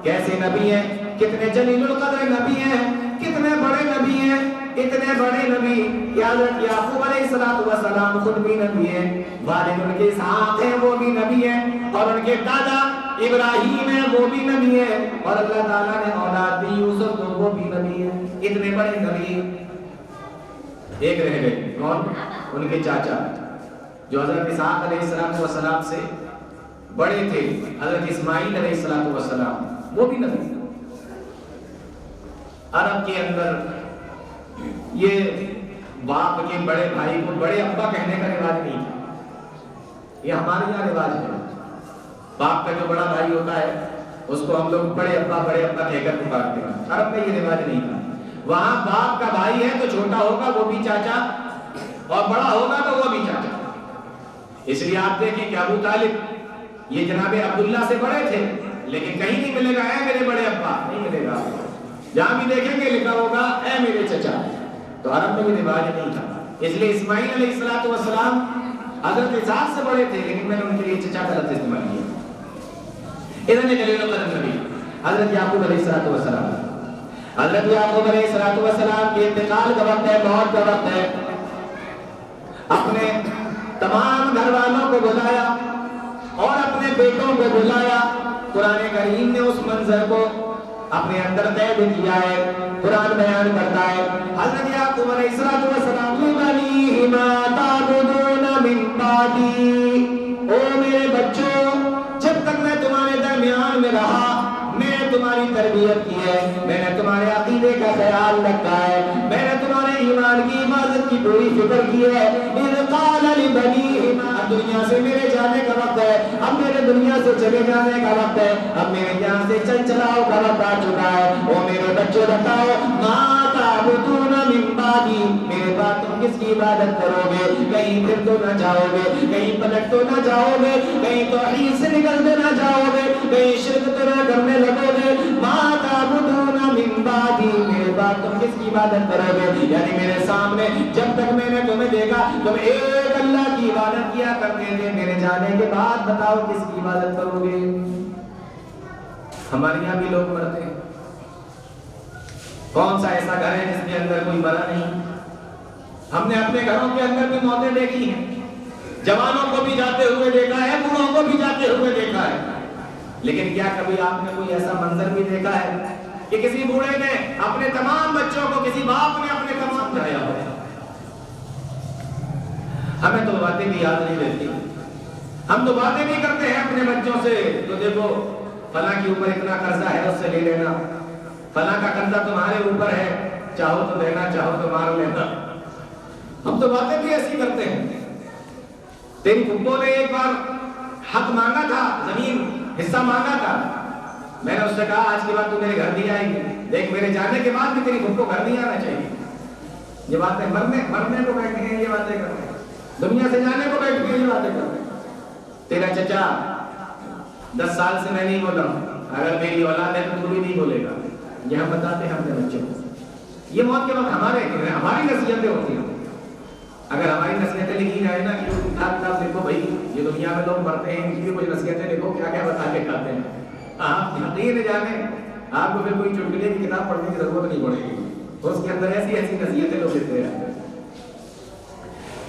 کیسے نبی ہیں، کتنے جلیل القدر نبی ہیں، کتنے بڑے نبی ہیں. اتنے بڑے نبی کہ حضرت یعقوب علیہ السلام خود بھی نبی ہیں، والد ان کے اسحاق ہیں وہ بھی نبی ہیں، اور ان کے دادا ابراہیم ہیں وہ بھی نبی ہیں، اور اللہ تعالیٰ نے اولاد بھی یوسف تو وہ بھی نبی ہیں. اتنے بڑے نبی ایک رہ گئے، کون؟ ان کے چاچا جو حضرت اسحاق علیہ السلام سے بڑے تھے، حضرت اسماعیل علیہ السلام، وہ بھی نبی. عرب کے اندر یہ باپ کے بڑے بھائی کو بڑے ابا کہنے کا رواج نہیں تھا. یہ ہمارے یہاں رواج ہے. باپ کا جو بڑا بھائی ہوتا ہے اس کو ہم لوگ بڑے ابا کہہ کر پکارتے ہیں. عرب میں یہ رواج نہیں تھا. وہاں باپ کا بھائی ہے تو چھوٹا ہوگا وہ بھی چاچا اور بڑا ہوگا تو وہ بھی چاچا. اس لیے آپ دیکھیں کہ ابو طالب یہ جناب عبداللہ سے بڑے تھے، لیکن کہیں نہیں ملے گا اے میرے بڑے ابا، نہیں ملے گا. جہاں بھی دیکھیں گے لکھا ہوگا اے میرے چچا. تو عرب میں بھی رواج نہیں تھا. اس لیے اسماعیل علیہ السلام حضرت اسحاق سے بڑے تھے، لیکن میں نے ان کے لیے چچا کا لفظ استعمال کیا. ادھر جلیل القدر نبی حضرت یعقوب علیہ السلام. حضرت یعقوب علیہ السلام کے انتقال کا وقت ہے، موت کا وقت ہے. اپنے تمام گھر والوں کو بلایا اور اپنے بیٹوں کو بلایا. قرآن کریم نے اس منظر کو اپنے اندر قید کیا ہے. قرآن بیان کرتا ہے حضرت یعقوب علیہ السلام لِبَنِیهِ مَا تَعْبُدُونَ مِن بَعْدِی، او میرے بچوں جب تک میں تمہارے درمیان میں رہا میں نے تمہاری تربیت کی ہے، میں نے تمہارے عقیدے کا خیال رکھا ہے، میں نے تمہارے ایمان کی حفاظت کی پوری فکر کی ہے. اِذْ قَالَ لِبَنِیهِ، اب دنیا سے میرے جانے کا وقت ہے، اب میرے دنیا سے چلے جانے کا وقت ہے، اب میرے یہاں سے چل چلاؤ کا وقت آ چکا ہے. او میرے بچوں بتاؤ مَا تَعْبُدُونَ مِن بَعْدِی، میرے بعد تم کس کی عبادت کرو گے؟ کہیں پھر تو نہ جاؤ گے، کہیں پلٹ تو نہ جاؤ گے، کہیں توحید سے نکل تو نہ جاؤ گے، کہیں شرک تو نہ کرنے لگو گے. مَا تَعْبُدُونَ مِن بَعْدِی، میرے بعد تم کس کی عبادت کرو گے؟ یعنی میرے سامنے جب تک میں نے تمہیں دیکھا تم ایک اللہ کی عبادت کیا کرتے تھے، میرے جانے کے بعد بتاؤ کس کی عبادت کرو گے؟ ہمارے یہاں بھی لوگ مرتے ہیں. کون سا ایسا گھر ہے جس کے اندر کوئی مرا نہیں؟ ہم نے اپنے گھروں کے اندر بھی موتیں دیکھی ہیں، جوانوں کو بھی جاتے ہوئے دیکھا ہے، بوڑھوں کو بھی جاتے ہوئے دیکھا ہے. لیکن کیا کبھی آپ نے کوئی ایسا منظر بھی دیکھا ہے کہ کسی بوڑھے نے اپنے تمام بچوں کو، کسی باپ نے اپنے تمام جایا ہو؟ ہمیں تو باتیں بھی یاد نہیں رہتی، ہم تو باتیں بھی کرتے ہیں اپنے بچوں سے، تو دیکھو فلاں کے اوپر اتنا قرضہ ہے اس سے لے لینا، فلاں کا قرضہ تمہارے اوپر ہے، چاہو تو دینا چاہو تو مار لینا. ہم تو باتیں بھی ایسی کرتے ہیں. تیری پھپھو نے ایک بار حق مانگا تھا، زمین حصہ مانگا تھا، میں نے اس سے کہا آج کے بعد تو میرے گھر نہیں آئے گی، دیکھ میرے جانے کے بعد بھی تیری پھپھو گھر نہیں آنا چاہیے. یہ باتیں مرنے کو بیٹھے ہیں، یہ باتیں کرتے ہیں، دنیا سے جانے کو بیٹھ کے یہ باتیں کرتے ہیں. تیرا چچا 10 سال سے میں نہیں بولا ہوں، اگر میری اولاد ہے تو بھی نہیں بولے گا. یہ ہم بتاتے ہیں اپنے بچوں کو. یہ موت کے وقت ہماری نصیحتیں ہوتی ہیں. اگر ہماری نصیحتیں لکھی جائے نا کہ کتاب لکھو بھائی یہ دنیا میں لوگ مرتے ہیں، ان کی بھی کچھ نصیحتیں لکھو، کیا کیا بتا کے کھاتے ہیں. آپ یقین جانے آپ کو پھر کوئی چٹکلے کی کتاب پڑھنے کی ضرورت نہیں پڑے گی، اس کے اندر ایسی ایسی نصیحتیں لوگ دیتے ہیں.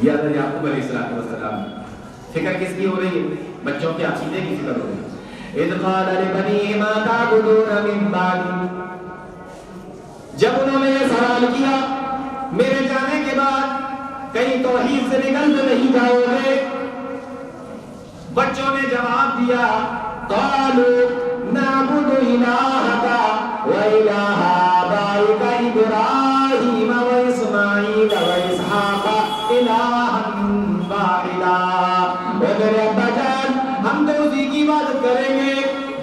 یاد ہے یعقوب علیہ السلام فکر کس کی ہو رہی ہے؟ بچوں کے عقیدے کی فکر ہو رہی ہے. اذ قال لبنیہ ما تعبدون من بعدی، جب انہوں نے یہ سوال کیا میرے جانے کے بعد کہیں توحید سے نکل تو نہیں جاؤ گے؟ بچوں نے جواب دیا قالوا نعبد الہک و الہ آبائک ابراہیم و اسماعیل و اسحاق الہا واحدا. اے میرے ابا جان ہم تو اسی کی عبادت کریں گے،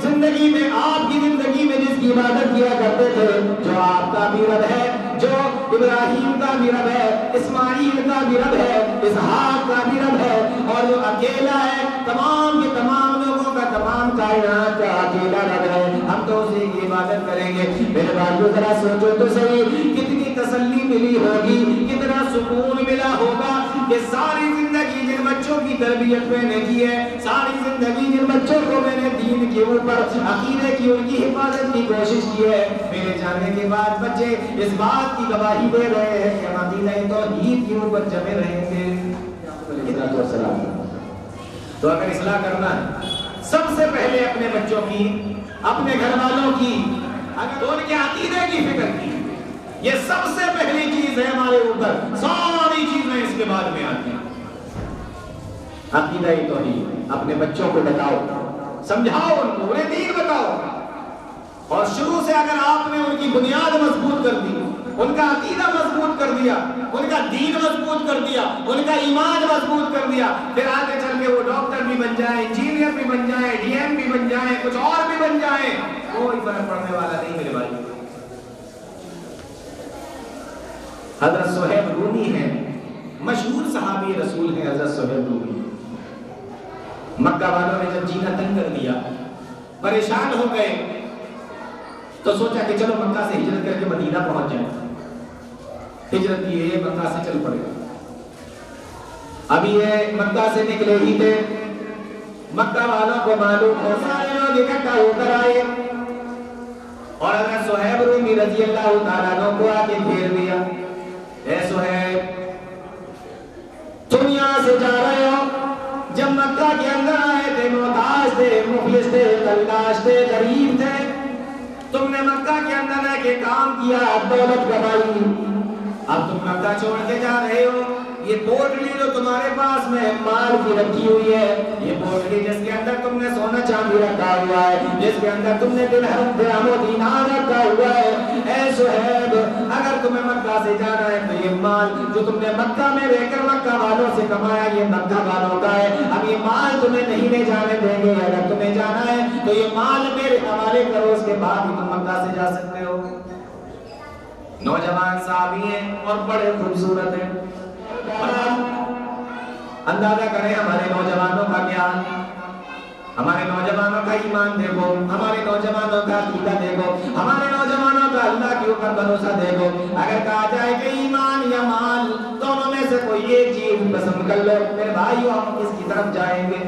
زندگی میں آپ کی زندگی میں جس کی عبادت کیا کرتے تھے، جو آپ کا بھی رب ہے، جو ابراہیم کا بھی رب ہے، اسماعیل کا بھی رب ہے، اسحاق کا بھی رب ہے، اور جو اکیلا ہے تمام کے تمام لوگوں کا، تمام کائنات کا اکیلا رب ہے، ہم تو اسی کی عبادت کریں گے. میرے بھائیو ذرا سوچو تو صحیح، کتنی تسلی ملی ہوگی، کتنا سکون ملا ہوگا کہ ساری زندگی جن بچوں کی تربیت میں نے کی ہے، ساری زندگی جن بچوں کو میں نے دین کے اوپر عقیدے کی ان کی حفاظت کی کوشش کی ہے، میرے جانے کے بعد بچے اس بات کی گواہی دے رہے ہیں کہ ہم عقیدہ توحید کے اوپر جمے رہے تھے. تو اگر اصلاح کرنا ہے سب سے پہلے اپنے بچوں کی، اپنے گھر والوں کی، اگر ان کے عقیدے کی فکر کی، یہ سب سے پہلی چیز ہے ہمارے اوپر. ساری چیزیں اس کے بعد میں آتی ہیں. عقیدہ توحید اپنے بچوں کو بتاؤ، سمجھاؤ ان کو، انہیں دین بتاؤ. اور شروع سے اگر آپ نے ان کی بنیاد مضبوط کر دی، ان کا عقیدہ مضبوط کر دیا، ان کا دین مضبوط کر دیا، ان کا ایمان مضبوط کر دیا، پھر آگے چل کے وہ ڈاکٹر بھی بن جائیں، انجینئر بھی بن جائیں، ڈی ایم بھی بن جائیں، کچھ اور بھی بن جائیں، کوئی فرق پڑنے والا نہیں میرے بھائی. حضرت صہیب رومی ہیں، مشہور صحابی رسول ہیں حضرت صہیب رومی. مکہ والوں نے جب جینا تنگ کر دیا، پریشان ہو گئے، تو سوچا کہ چلو مکہ سے ہجرت کر کے مدینہ پہنچ جائیں. ہجرت کی ہے، مکہ سے چل پڑے. ابھی یہ مکہ سے نکلے ہی تھے، مکہ والوں کو معلوم ہو، سارے لوگ اکٹھا ہو کر آئے اور حضرت صہیب رومی رضی اللہ تعالیٰ عنہ کو آ کے گھیر لیا. اے صہیب تم مکہ کے اندر آئے تھے محتاج تھے، مفلس تھے، تلاش تھے، غریب تھے. تم نے مکہ کے اندر رہ کے کام کیا، دولت کمائی. اب تم مکہ چھوڑ کے جا رہے ہو. یہ پوٹلی جو تمہارے پاس میں مال کی رکھی ہوئی ہے، یہ پوٹلی جس کے اندر تم نے سونا چاندی رکھا ہوا ہے، جس کے اندر تم نے درہم و دینار رکھا ہوا ہے، اے صہیب اگر تمہیں مکہ سے جانا ہے تو یہ مال جو تم نے مکہ میں رہ کر مکہ والوں سے کمایا یہ مکہ والوں کا ہے. اب یہ مال تمہیں نہیں لے جانے دیں گے. اگر تمہیں جانا ہے تو یہ مال میرے حوالے کرو، اس کے بعد ہی تم مکہ سے جا سکتے ہو. نوجوان صحابی ہیں اور بڑے خوبصورت ہیں. اندازہ کریں ہمارے نوجوانوں کا کیا، ہمارے نوجوانوں کا ایمان دیکھو، ہمارے نوجوانوں کا عقیدہ دیکھو، ہمارے نوجوانوں کا اللہ کے اوپر بھروسہ دیکھو. اگر کہا جائے کہ ایمان یا مال دونوں میں سے کوئی ایک چیز پسند کر لو میرے بھائیو، ہم کس کی طرف جائیں گے؟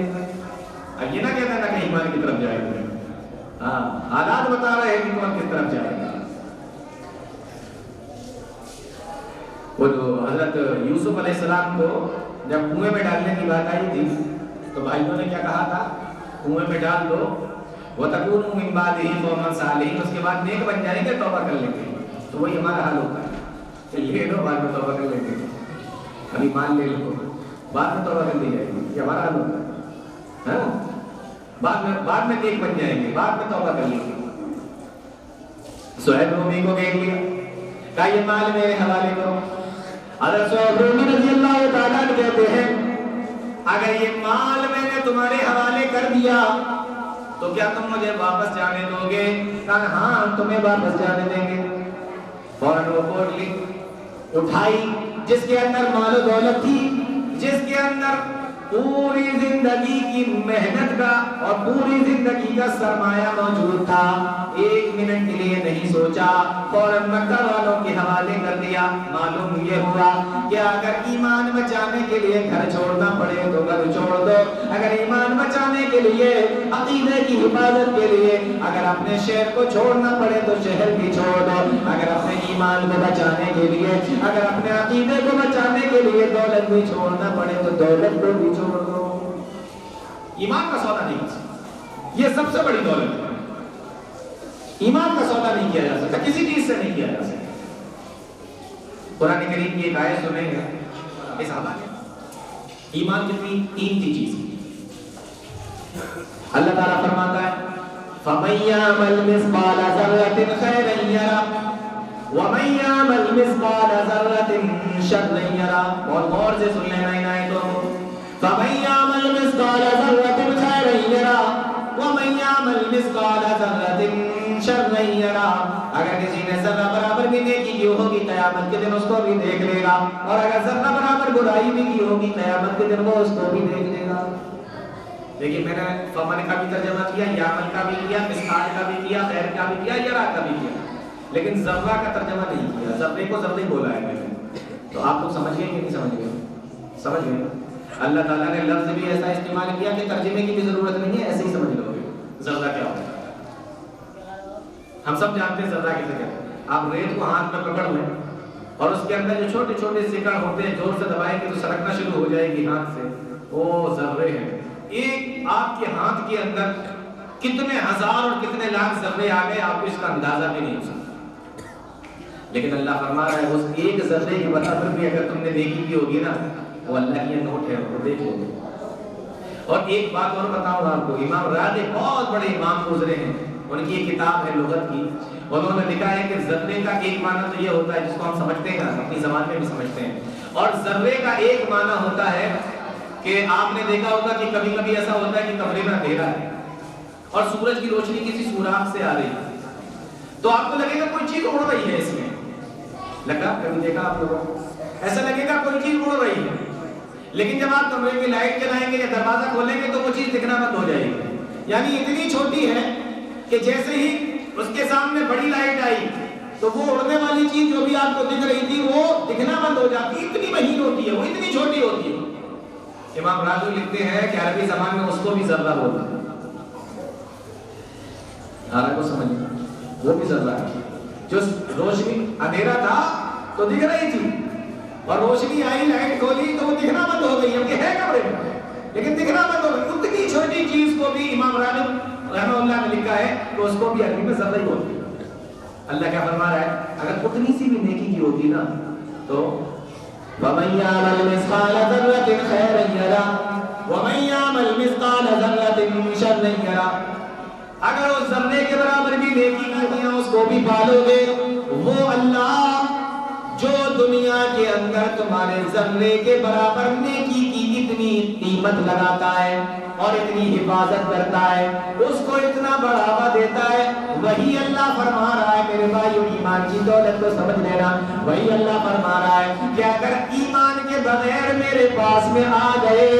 اب یہ نہ کہنا نا کہ ایمان کی طرف جائیں گے. ہاں حالات بتا رہے ہیں کہ کون کس طرف جائیں گے. وہ جو حضرت یوسف علیہ السلام کو جب کنویں میں ڈالنے کی بات آئی تھی تو بھائیوں نے کیا کہا تھا؟ کنویں میں ڈال دو وَتَكُونُوا مِن بَعْدِهِ قَوْمًا صَالِحِينَ، اس کے بعد نیک بن جائیں گے، توبہ کر لیں گے. تو وہی ہمارا حال ہوتا ہے کہ یہ لو بعد میں توبہ کر لیں گے، ابھی مان لے لو بعد میں توبہ کر لی جائے گی. یہ ہمارا حال ہوتا ہے. بعد میں نیک بن جائیں گے، بعد میں توبہ کر لیں گے. صہیب رومی کو کہہ لیا کہ یہ مال میرے حوالے کرو. حضرت صہیب رومی رضی اللہ تعالیٰ عنہ کہتے ہیں اگر یہ مال میں نے تمہارے حوالے کر دیا تو کیا تم مجھے واپس جانے دو گے؟ کہا ہاں ہم تمہیں واپس جانے دیں گے. فوراً وہ پوٹلی اٹھائی جس کے اندر مال و دولت تھی، جس کے اندر پوری زندگی کی محنت کا اور پوری زندگی کا سرمایہ موجود تھا. ایک منٹ کے لیے نہیں سوچا، فوراً مکہ والوں کے حوالے کر دیا. معلوم یہ ہوا کہ اگر ایمان بچانے کے لیے گھر چھوڑنا پڑے تو گھر چھوڑ دو، اگر ایمان بچانے کے لیے عقیدے کی حفاظت کے لیے اگر اپنے شہر کو چھوڑنا پڑے تو شہر بھی چھوڑ دو، اگر اپنے ایمان کو بچانے کے لیے اگر اپنے عقیدے کو بچانے کے لیے دولت بھی چھوڑنا پڑے تو دولت کو بھی چھوڑ دو. ایمان کا سودا نہیں کر سکتا، یہ سب سے بڑی دولت ہے. ایمان کا سودا نہیں کیا جا سکتا، کسی چیز سے نہیں کیا جا سکتا. قرآن کریم کی ایک آیت سنیں گے اس حوالے ایمان کتنی قیمتی چیز ہے. اللہ تعالیٰ فرماتا ہے فَمَن يَعْمَلْ مِثْقَالَ ذَرَّةٍ خَيْرًا يَرَهُ وَمَن يَعْمَلْ مِثْقَالَ ذَرَّةٍ شَرًّا يَرَهُ. بہت غور سے سن لینا ان آیتوں کو. فَمَن يَعْمَلْ مِثْقَالَ ذَرَّةٍ خَيْرًا يَرَهُ وَمَن يَعْمَلْ مِثْقَالَ ذَرَّةٍ شَرًّا يَرَهُ. اگر کسی نے ذرہ برابر بھی نیکی کی ہوگی قیامت کے دن اس کو بھی دیکھ لے گا، اور اگر ذرہ برابر برائی بھی کی ہوگی قیامت کے دن وہ اس کو بھی دیکھ لے گا. دیکھیے میں نے فمن کا بھی ترجمہ کیا، یعمل کا بھی کیا، مثقال کا بھی کیا، خیر کا بھی کیا، یرا کا بھی کیا، لیکن ذرہ کا ترجمہ نہیں کیا. ذرے کو ذرے بولا ہے میں نے. تو آپ لوگ سمجھ گئے کہ نہیں سمجھ گئے؟ سمجھ گئے. اللہ تعالیٰ نے لفظ بھی ایسا استعمال کیا کہ ترجمے کی بھی ضرورت نہیں ہے، ایسے ہی سمجھ لو گے. ذرہ کیا ہوتا ہے ہم سب جانتے ہیں. ذرہ کسے کہتے ہیں؟ آپ ریت کو ہاتھ میں پکڑ لیں اور اس کے اندر جو چھوٹے چھوٹے سکڑ ہوتے ہیں زور سے دبائیں گے تو سرکنا شروع ہو جائے گی ہاتھ سے. وہ ذرے ہیں. ایک آپ کے ہاتھ کے اندر کتنے ہزار اور کتنے لاکھ ذرے آ گئے آپ کو اس کا اندازہ بھی نہیں ہو سکتا. لیکن اللہ فرما رہا ہے اس ایک ذرے کے برابر بھی اگر تم نے دیکھی کی ہوگی نا وہ اللہ کی نوٹ ہے، وہ دیکھ لو. اور ایک بات اور بتاؤں آپ کو، امام راضی بہت بڑے امام گزرے ہیں، ان کی ایک کتاب ہے لغت کی، انہوں نے لکھا ہے کہ ذرے کا ایک معنی تو یہ ہوتا ہے جس کو ہم سمجھتے ہیں اپنی زبان میں بھی سمجھتے ہیں، اور ذرے کا ایک معنی ہوتا ہے کہ آپ نے دیکھا ہوگا کہ کبھی کبھی ایسا ہوتا ہے کہ کمرے میں اندھیرا ہے اور سورج کی روشنی کسی سوراخ سے آ رہی ہے تو آپ کو لگے گا کوئی چیز اڑ رہی ہے. اس میں لگا کبھی دیکھا آپ لوگوں کو ایسا لگے گا کوئی چیز اڑ رہی ہے، لیکن جب آپ کمرے کی لائٹ جلائیں گے یا دروازہ کھولیں گے تو وہ چیز دکھنا بند ہو جائے گی. یعنی اتنی چھوٹی ہے کہ جیسے ہی اس کے سامنے بڑی لائٹ آئی تو وہ اڑنے والی چیز جو بھی آپ کو دکھ رہی تھی وہ دکھنا بند ہو جاتی. اتنی مہین ہوتی ہے وہ، اتنی چھوٹی ہوتی ہے. امام راضی لکھتے ہیں کہ عربی زبان میں اس کو بھی ذرہ بولتے ہیں. آرہ کو سمجھیں وہ بھی ذرہ ہے. جو روشنی اندھیرا تھا تو دکھ رہی تھی اور روشنی آئی لائٹ کھولی تو وہ دکھنا بند ہو گئی. اب یہ ہے کمرے میں لیکن دکھنا بند ہو گئی. چیز کو بھی امام راغب رحمہ اللہ نے لکھا ہے کہ اس کو بھی عربی میں ذرہ ہی بولتے ہیں. اللہ کیا فرما رہا ہے؟ اگر اتنی سی بھی نیکی کی ہوتی نا تو وَمَن يَعْمَلْ مِثْقَالَ ذَرَّةٍ خَيْرًا يَرَهُ وَمَن يَعْمَلْ مِثْقَالَ ذَرَّةٍ شَرًّا يَرَهُ. اگر اس ذرے کے برابر بھی نیکی کی ہوئی اس کو بھی پالو گے. وہ اللہ جو دنیا کے اندر تمہارے ذرے کے برابر نیکی کی اتنی قیمت لگاتا ہے اور اتنی حفاظت کرتا ہے, اس کو اتنا بڑھاوا دیتا ہے, وہی اللہ فرما رہا ہے میرے بھائیو ایمان کی دولت کو سمجھ لینا. وہی اللہ فرما رہا ہے کہ اگر ایمان کے بغیر میرے پاس میں آ گئے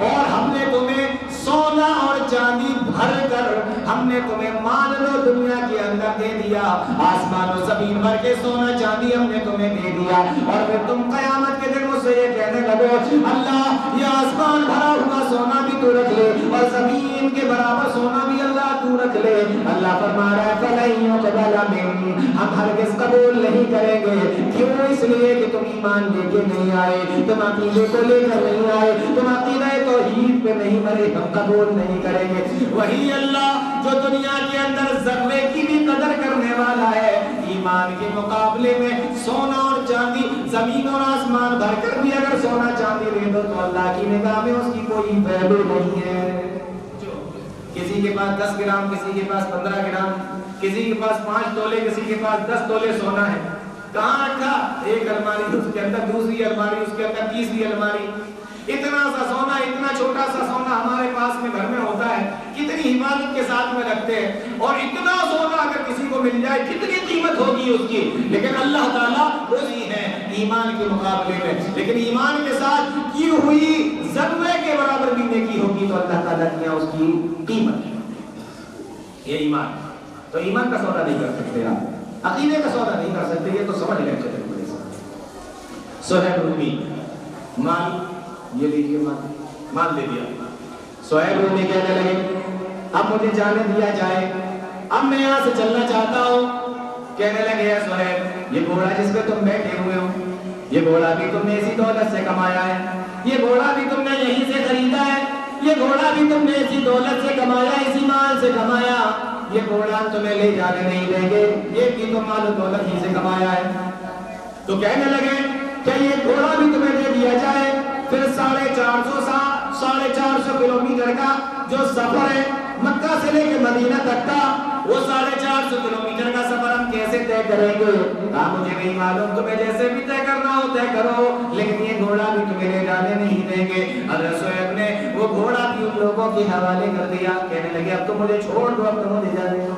اور ہم نے تمہیں سونا اور چاندی بھر کر ہم نے تمہیں مان لو دنیا کے اندر دے دیا, آسمان و زمین بھر کے سونا چاندی ہم نے تمہیں دے دیا, اور پھر تم قیامت کے دن مجھ سے یہ کہنے لگو اللہ یہ آسمان بھرا ہوا سونا بھی تو رکھ لے اور زمین کے برابر سونا بھی اللہ تو رکھ لے. اللہ فرما رہا ہے فَلَن يُقْبَلَ مِنْكُمْ, ہم ہرگز قبول نہیں کریں گے. کیوں؟ اس لیے کہ تم ایمان لے کے نہیں آئے, تم عقیدے کو لے کر نہیں آئے, تم عقیدہ توحید پہ نہیں مرے, ہم قبول نہیں کریں گے. وہی اللہ جو دنیا کے اندر ذرے کی بھی قدر کرنے والا ہے, ایمان کے مقابلے میں سونا اور چاندی زمین اور آسمان بھر کر بھی اگر سونا چاندی دے دو تو اللہ کی نگاہ میں اس کی کوئی ویلیو نہیں ہے. کسی کے پاس 10 گرام, کسی کے پاس 15 گرام, کسی کے پاس 5 تولے, کسی کے پاس 10 تولے سونا ہے, کہاں رکھا؟ ایک الماری اس کے اندر, دوسری الماری اس کے اندر, تیسری الماری. اتنا سا سونا, اتنا چھوٹا سا سونا ہمارے پاس میں گھر میں ہوتا ہے, کتنی حفاظت کے ساتھ میں رکھتے ہیں, اور اتنا سونا اگر کسی کو مل جائے کتنی قیمت ہوگی اس کی. لیکن اللہ تعالیٰ روزی ہے ایمان کے مقابلے میں, لیکن ایمان کے ساتھ کی ہوئی ذرے کے برابر بھی نیکی ہوگی تو اللہ تعالیٰ کی اس کی قیمت. یہ ایمان, تو ایمان کا سودا نہیں کر سکتے آپ, عقیدے کا سودا نہیں کر سکتے. یہ تو سمجھ لیں چلے بڑے سے. صہیب رومی مال یہ لیجیے, مان لے دیا. صہیب رومی کہنے لگے اب مجھے جانے دیا جائے, اب میں یہاں سے چلنا چاہتا ہوں. کہنے لگے اے صہیب یہ گھوڑا جس پہ تم بیٹھے ہوئے ہو, یہ گھوڑا بھی تم نے اسی دولت سے کمایا ہے, یہ گھوڑا بھی تم نے یہیں سے خریدا ہے, یہ گھوڑا بھی تم نے اسی دولت سے کمایا, اسی مال سے کمایا. یہ گھوڑا تمہیں لے جانے نہیں دیں گے, یہ بھی تم مال و دولت ہی سے کمایا ہے. تو کہنے لگے کہ یہ گھوڑا بھی تمہیں دے دیا جائے, پھر 450 کلومیٹر کا جو سفر ہے مکہ سے لے کے مدینہ تک کا, وہ 450 کلومیٹر کا سفر ہم کیسے طے کریں گے؟ مجھے نہیں معلوم, تمہیں جیسے بھی طے کرنا ہو طے کرو, لیکن یہ گھوڑا بھی تمہیں لے جانے نہیں دیں گے. حضرت صہیب نے وہ گھوڑا بھی ان لوگوں کے حوالے کر دیا. کہنے لگے اب تو مجھے چھوڑ دو, اب تو مجھے جانے دو.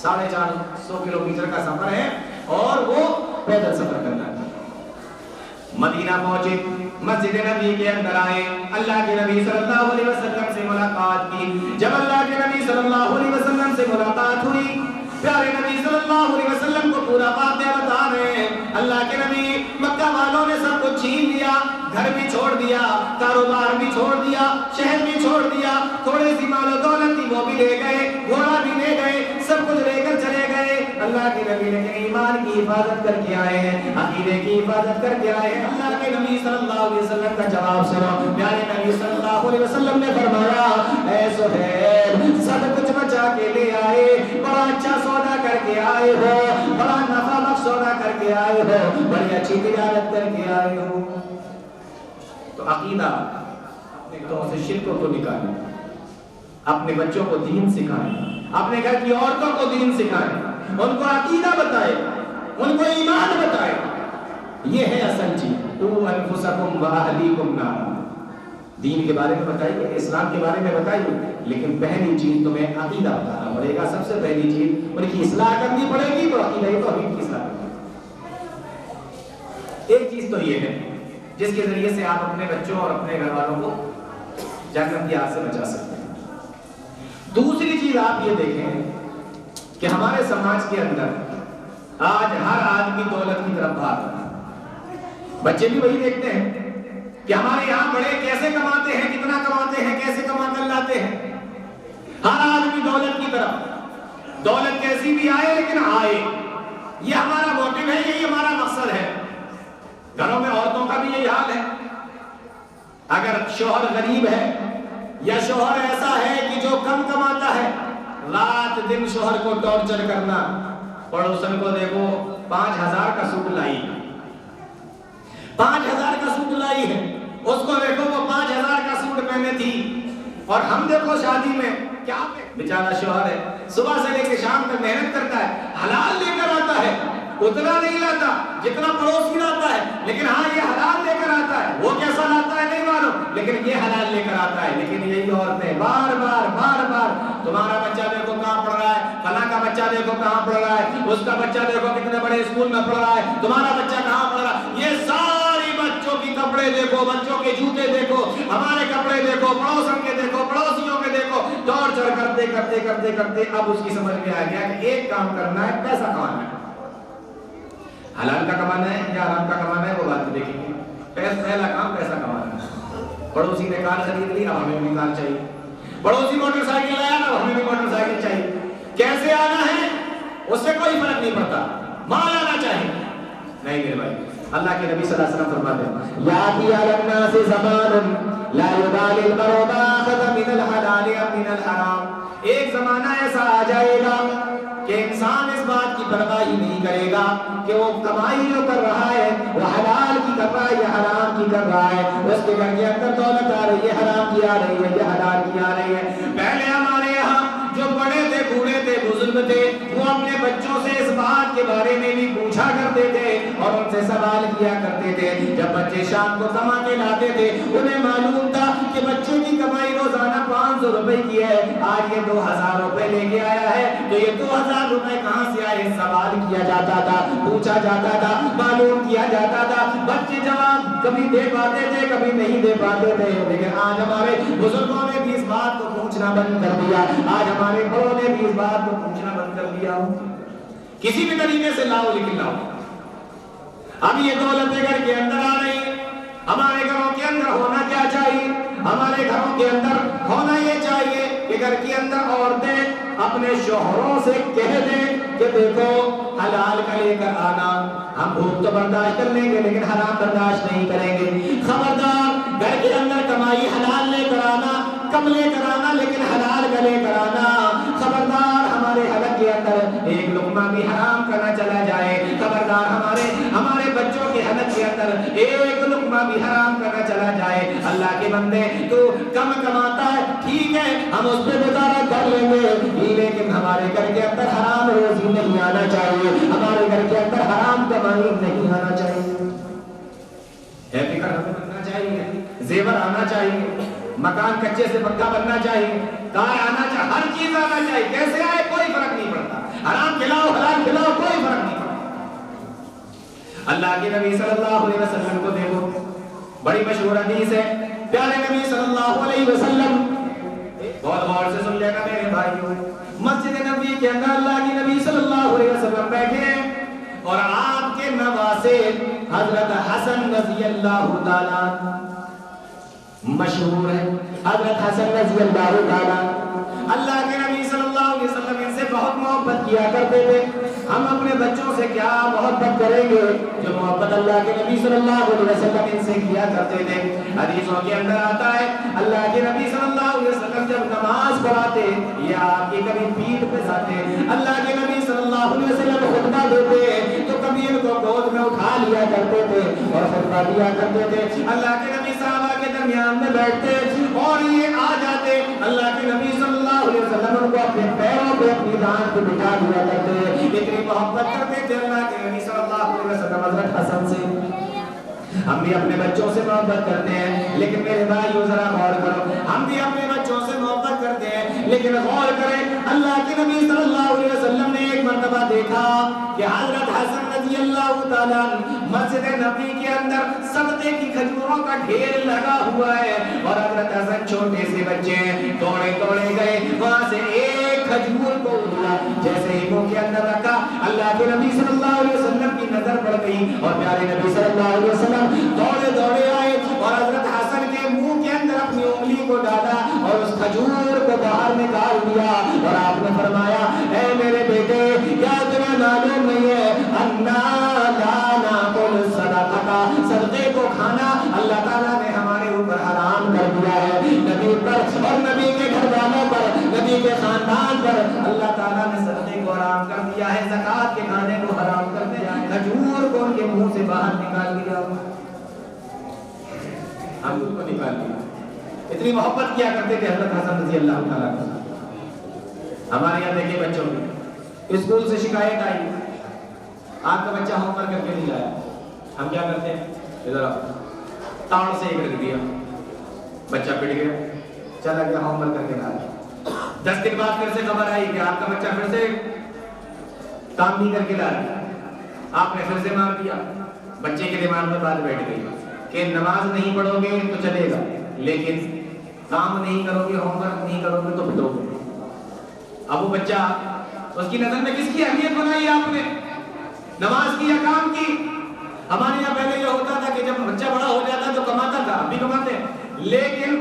450 کلومیٹر کا سفر ہے اور وہ پیدل سفر کرنا ہے. مدینہ پہنچے, مسجد نبی کے اندر آئے, اللہ کے نبی صلی اللہ علیہ وسلم سے ملاقات کی. جب اللہ کے نبی صلی اللہ علیہ وسلم سے ملاقات ہوئی, پیارے نبی صلی اللہ علیہ وسلم کو پورا واقعہ بتا رہے ہیں. اللہ کے نبی مکہ والوں نے سب کچھ چھین لیا, گھر بھی چھوڑ دیا, کاروبار بھی چھوڑ دیا, شہر بھی چھوڑ دیا, تھوڑی سی مال و دولت تھی وہ بھی لے گئے, گھوڑا بھی لے گئے, سب کچھ لے کر چلے گئے. اللہ کے نبی نے ایمان کی حفاظت کر کے آئے ہیں, عقیدے کی حفاظت کر کے آئے ہیں. اللہ کے نبی صلی اللہ علیہ وسلم کا جواب سنو. پیارے نبی صلی اللہ علیہ وسلم نے فرمایا اے صہیب سب کچھ بچا کے لے آئے, بڑا اچھا سودا کر کے آئے ہو, بڑا نفع بخش سودا کر کے آئے ہو, بڑی اچھی تجارت کر کے آئے ہو. تو عقیدہ اپنے گھروں سے شرک کو نکالیں, اپنے بچوں کو دین سکھائیں, اپنے گھر کی عورتوں کو دین سکھائیں, ان کو عقیدہ بتائیں, ان کو ایمان بتائیں. یہ ہے اصل چیز. قُوا أَنفُسَكُمْ وَأَهْلِيكُمْ نَارًا. دین کے بارے میں بتائیے, اسلام کے بارے میں بتائیے, لیکن پہلی چیز تمہیں عقیدہ بتانا پڑے گا. سب سے پہلی چیز ان کی اصلاح کرنی پڑے گی, تو عقیدہ توحید کی اصلاح کرنی. ایک چیز تو یہ ہے جس کے ذریعے سے آپ اپنے بچوں اور اپنے گھر والوں کو جہنم کی آگ سے بچا سکتے ہیں. دوسری چیز آپ یہ دیکھیں کہ ہمارے سماج کے اندر آج ہر آدمی دولت کی طرف بھاگ رہا ہے. بچے بھی وہی دیکھتے ہیں کہ ہمارے یہاں بڑے کیسے کماتے ہیں, کتنا کماتے ہیں, کیسے کما کر لاتے ہیں. ہر آدمی دولت کی طرف, دولت کیسی بھی آئے لیکن آئے, یہ ہمارا موٹیو ہے, یہی ہمارا مقصد ہے. گھروں میں عورتوں کا بھی یہی حال ہے. اگر شوہر غریب ہے یا شوہر ایسا ہے کہ جو کم کماتا ہے، رات دن شوہر کو ٹارچر کرنا، پڑوسن کو دیکھو 5000 کا سوٹ لائی، 5000 کا سوٹ لائی ہے، اس کو دیکھو وہ 5000 کا سوٹ پہنے تھی، اور ہم دیکھو شادی میں کیا بیچارہ شوہر ہے صبح سے لے کے شام تک محنت کرتا ہے، حلال لے کر آتا ہے، اتنا نہیں لاتا جتنا پڑوسی لاتا ہے، لیکن ہاں یہ حلال لے کر آتا ہے، وہ کیسا لاتا ہے نہیں معلوم، لیکن یہ حلال لے کر آتا ہے۔ لیکن یہی عورتیں بار بار تمہارا بچہ دیکھو کہاں پڑھ رہا ہے، فلاں کا بچہ دیکھو کہاں پڑھ رہا ہے، اس کا بچہ دیکھو کتنے بڑے اسکول میں پڑھ رہا ہے، تمہارا بچہ کہاں پڑھ رہا ہے، یہ ساری بچوں کی کپڑے دیکھو، بچوں کے جوتے دیکھو، ہمارے کپڑے دیکھو، پڑوسن کے دیکھو، پڑوسیوں کے دیکھو، ٹارچر کرتے اب اس کی سمجھ میں آ گیا کہ ایک کام کرنا ہے، پیسہ کمانا ہے، حلال کا کمانا ہے یا حرام کا کمانا ہے وہ بات دیکھیں گے۔ پہلا کام پیسہ کمانا ہے۔ پڑوسی نے کار خرید لی، اب ہمیں بھی کار چاہیے، پڑوسی موٹر سائیکل لایا، اب ہمیں بھی موٹر سائیکل چاہیے، کیسے آنا ہے اس سے کوئی فرق نہیں پڑتا، مال آنا چاہیے۔ نہیں میرے بھائی، اللہ کے نبی صلی اللہ علیہ وسلم فرماتے ہیں یاتی علی الناس زمان لا یبالی المرء ما اخذ من الحلال ام من الحرام، ایک زمانہ ایسا آ جائے گا کہ انسان اس بات کی پرواہ ہی نہیں کرے گا کہ وہ کمائی جو کر رہا ہے وہ حلال کی کر رہا ہے یا حرام کی کر رہا ہے، اس کے گھر کے اندر دولت آ رہی ہے، حرام کی آ رہی ہے یا حلال کی آ رہی ہے۔ پہلے ہمارے یہاں جو بڑے تھے، بوڑھے تھے، بزرگ تھے، وہ اپنے بچوں سے اس بات کے بارے میں بھی پوچھا کرتے تھے اور ان سے سوال کیا کرتے تھے۔ جب بچے شام کو کما کے لاتے تھے، انہیں معلوم تھا کہ بچے کی کمائی روزانہ 500 روپے کی ہے، آج یہ 2000 روپے لے کے آیا ہے، تو یہ 2000 روپے کہاں سے آئے، سوال کیا جاتا تھا، پوچھا جاتا تھا، معلوم کیا جاتا تھا۔ بچے جواب کبھی دے پاتے تھے، کبھی نہیں دے پاتے تھے، لیکن آج ہمارے بزرگوں نے بھی اس بات کو پوچھنا بند کر دیا، آج ہمارے بڑوں نے بھی اس بات کو پوچھنا بند کر دیا۔ کسی بھی طریقے سے لاؤ لیکن لاؤ۔ اب یہ دولتیں گھر کے اندر آ رہی ہیں، ہمارے گھروں کے اندر ہونا کیا چاہیے؟ ہمارے گھروں کے اندر ہونا یہ چاہیے کہ گھر کے اندر عورتیں اپنے شوہروں سے کہہ دیں کہ دیکھو حلال کا لے کر آنا، ہم بھوک تو برداشت کر لیں گے لیکن حرام برداشت نہیں کریں گے، خبردار گھر کے اندر کمائی حلال لے کر آنا، کم لے کر آنا لیکن حلال کا لے کر آنا، خبردار ہمارے حلق کے اندر ایک لقمہ بھی حرام کا نہ چلا جائے، خبردار ہمارے بچوں کے حلق کے اندر ایک لقمہ بھی حرام کا نہ چلا جائے۔ اللہ کے بندے تو کم کماتا ہے ٹھیک ہے، ہم اس پہ گزارا کر لیں گے، لیکن ہمارے گھر کے اندر حرام روزی نہیں آنا چاہیے، ہمارے گھر کے اندر حرام کمائی نہیں آنا چاہیے۔ ہیپی کار بننا چاہیے، زیور آنا چاہیے، مکان کچے سے پکا بننا چاہیے، کار آنا چاہیے، ہر چیز آنا چاہیے، کیسے آئے کوئی فرق نہیں پڑتا، حرام کھلاؤ حلال کھلاؤ کوئی فرق نہیں پڑتا۔ اللہ کے نبی صلی اللہ علیہ وسلم کو دیکھو، بڑی مشہور حدیث ہے، پیارے نبی صلی اللہ علیہ وسلم، بہت غور سے سن لینا میرے بھائیوں، مسجد نبی کے اندر اللہ کے نبی صلی اللہ علیہ وسلم بیٹھے ہیں اور آپ کے نواسے حضرت حسن رضی اللہ تعالیٰ مشہور ہے، حضرت حسن رضی اللہ تعالیٰ، اللہ کے نبی صلی اللہ علیہ وسلم ان سے بہت محبت کیا کرتے تھے۔ ہم اپنے بچوں سے کیا محبت کریں گے جو محبت اللہ کے نبی صلی اللہ علیہ وسلم ان سے کیا کرتے تھے۔ حدیثوں کے اندر آتا ہے اللہ کے نبی صلی اللہ علیہ وسلم جب نماز پڑھاتے یا آپ کی کبھی پیٹھ پہ جاتے، اللہ کے نبی صلی اللہ علیہ وسلم خطبہ دیتے تو کبھی ان کو گود میں اٹھا لیا کرتے تھے اور خطبہ دیا کرتے تھے۔ اللہ کے نبی صحابہ کے درمیان میں بیٹھتے اور یہ آ جاتے، اللہ کے نبی صلی اللہ علیہ وسلم ان کو اپنے پیروں پہ اپنی دان پہ بٹھا دیا کرتے، اتنی محبت کرتے تھے اللہ کے نبی صلی اللہ علیہ وسلم حضرت حسن سے۔ ہم بھی اپنے بچوں سے محبت کرتے ہیں لیکن میرے بھائیو ذرا غور کرو، ہم بھی اپنے بچوں سے محبت کرتے ہیں لیکن غور کریں، اللہ کے نبی صلی اللہ علیہ وسلم نے ایک مرتبہ دیکھا کہ حضرت حسن رضی اللہ تعالیٰ مسجد نبی کے اندر صدقے کی کھجوروں کا ڈھیر لگا ہوا ہے اور حضرت حسن چھوٹے سے بچے ہیں، دوڑے گئے وہاں سے ایک کھجور کو اٹھا، جیسے ہی منہ کے اندر رکھا اللہ کے نبی صلی اللہ علیہ وسلم کی نظر پڑ گئی اور پیارے نبی صلی اللہ علیہ وسلم دوڑے آئے اور حضرت حسن کے منہ کے اندر اپنی انگلی کو ڈالا اور اس کھجور کو باہر نکال دیا اور آپ نے فرمایا اے میرے بیٹے کیا تمہیں معلوم نہیں ہے انا لا ناکل صدقہ، صدقے کو کھانا اللہ تعالیٰ نے ہمارے اوپر حرام کر دیا ہے، نبی پر اور حرام کر دیا ہے، زکات کے کھانے کو حرام کر دیا ہے، کھجور کو ان کے منہ سے باہر نکال دیا، ہم ان کو نکال دیا۔ اتنی محبت کیا کرتے تھے حضرت حسن رضی اللہ تعالیٰ عنہ۔ ہمارے یہاں دیکھیں بچوں کی اسکول سے شکایت آئی، آپ کا بچہ ہوم ورک کر کے نہیں لایا، ہم کیا کرتے ہیں؟ ادھر تاڑ سے ایک رکھ دیا، بچہ پٹ گیا، چلا گیا ہوم ورک کر کے لایا۔ 10 دن بعد پھر سے خبر آئی کہ آپ کا بچہ پھر سے کام نہیں کر کے لایا، آپ نے پھر سے مار دیا۔ بچے کے دماغ میں بات بیٹھ گئی کہ نماز نہیں پڑھو گے تو چلے گا، لیکن کام نہیں کرو گے، ہوم ورک نہیں کرو گے تو پھٹو گے۔ اب وہ بچہ، اس کی نظر میں کس کی اہمیت بنائی آپ نے؟ نماز کی یا کام کی؟ ہمارے یہاں پہلے یہ ہوتا تھا کہ جب بچہ بڑا ہو جاتا تو کماتا تھا، اب بھی کماتے ہیں، لیکن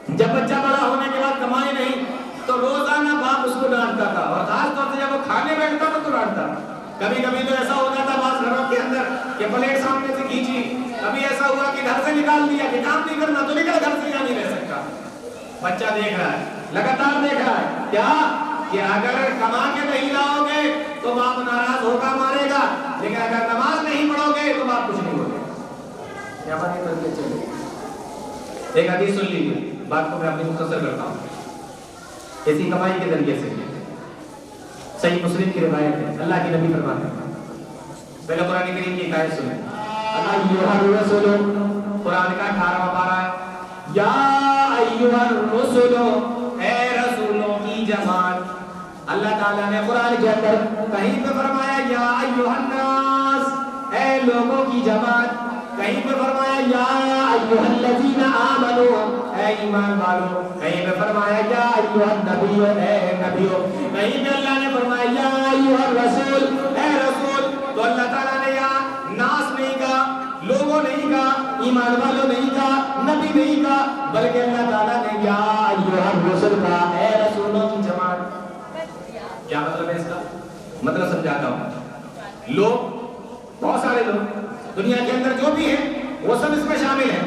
جب بچہ بڑا ہونے کے بعد کمائے نہیں تو روزانہ باپ اس کو ڈانٹتا تھا، اور خاص طور سے جب وہ کھانے بیٹھتا تھا تو ڈانٹتا۔ کبھی کبھی تو ایسا ہو جاتا بعض گھروں کے اندر کہ پلیٹ سامنے سے کھینچی، کبھی ایسا ہوا کہ گھر سے نکال دیا کہ کام نہیں کرنا تو نکل گھر سے، یہاں نہیں رہ سکتا۔ بچہ دیکھ رہا ہے، لگاتار دیکھ رہا ہے کیا کہ اگر کما کے نہیں لاؤ گے تو باپ ناراض ہوگا، مارے گا، لیکن اگر نماز نہیں پڑھو گے تو باپ کچھ نہیں ہوگا۔ کیا بات ہے؟ چلے ایک حدیث سن لیجیے، بات کو میں اپنی مختصر کرتا ہوں۔ اسی کمائی کے ذریعے سے صحیح مسلم کی روایت ہے، اللہ کے نبی فرماتے ہیں، پہلے قرآن کریم کی ایک آیت سنیں، ایھا الرسول، قرآن کا 18واں پارہ ہے، یا ایھا الرسول، اے رسولوں کی جماعت۔ اللہ تعالیٰ نے قرآن کے اندر کہیں پہ فرمایا یا ایھا الناس، اے لوگوں کی جماعت، کہیں پہ فرمایا یا ایھا الذین آمنوا، اے ایمان والو، کہیں پہ فرمایا یا ایھا النبی، اے نبیو، کہیں پہ اللہ نے فرمایا یا ایھا الرسول، اے رسول۔ تو اللہ تعالیٰ نے یہاں ناس نہیں کہا، لوگوں نہیں کہا، ایمان والوں نہیں کہا، نبی نہیں کہا، بلکہ اللہ تعالیٰ نے یا ایھا الرسول کہا، اے رسولوں کی جماعت۔ کیا مطلب ہے اس کا؟ مطلب سمجھاتا ہوں۔ لوگ، بہت سارے لوگ دنیا کے اندر جو بھی ہیں وہ سب اس میں شامل ہیں،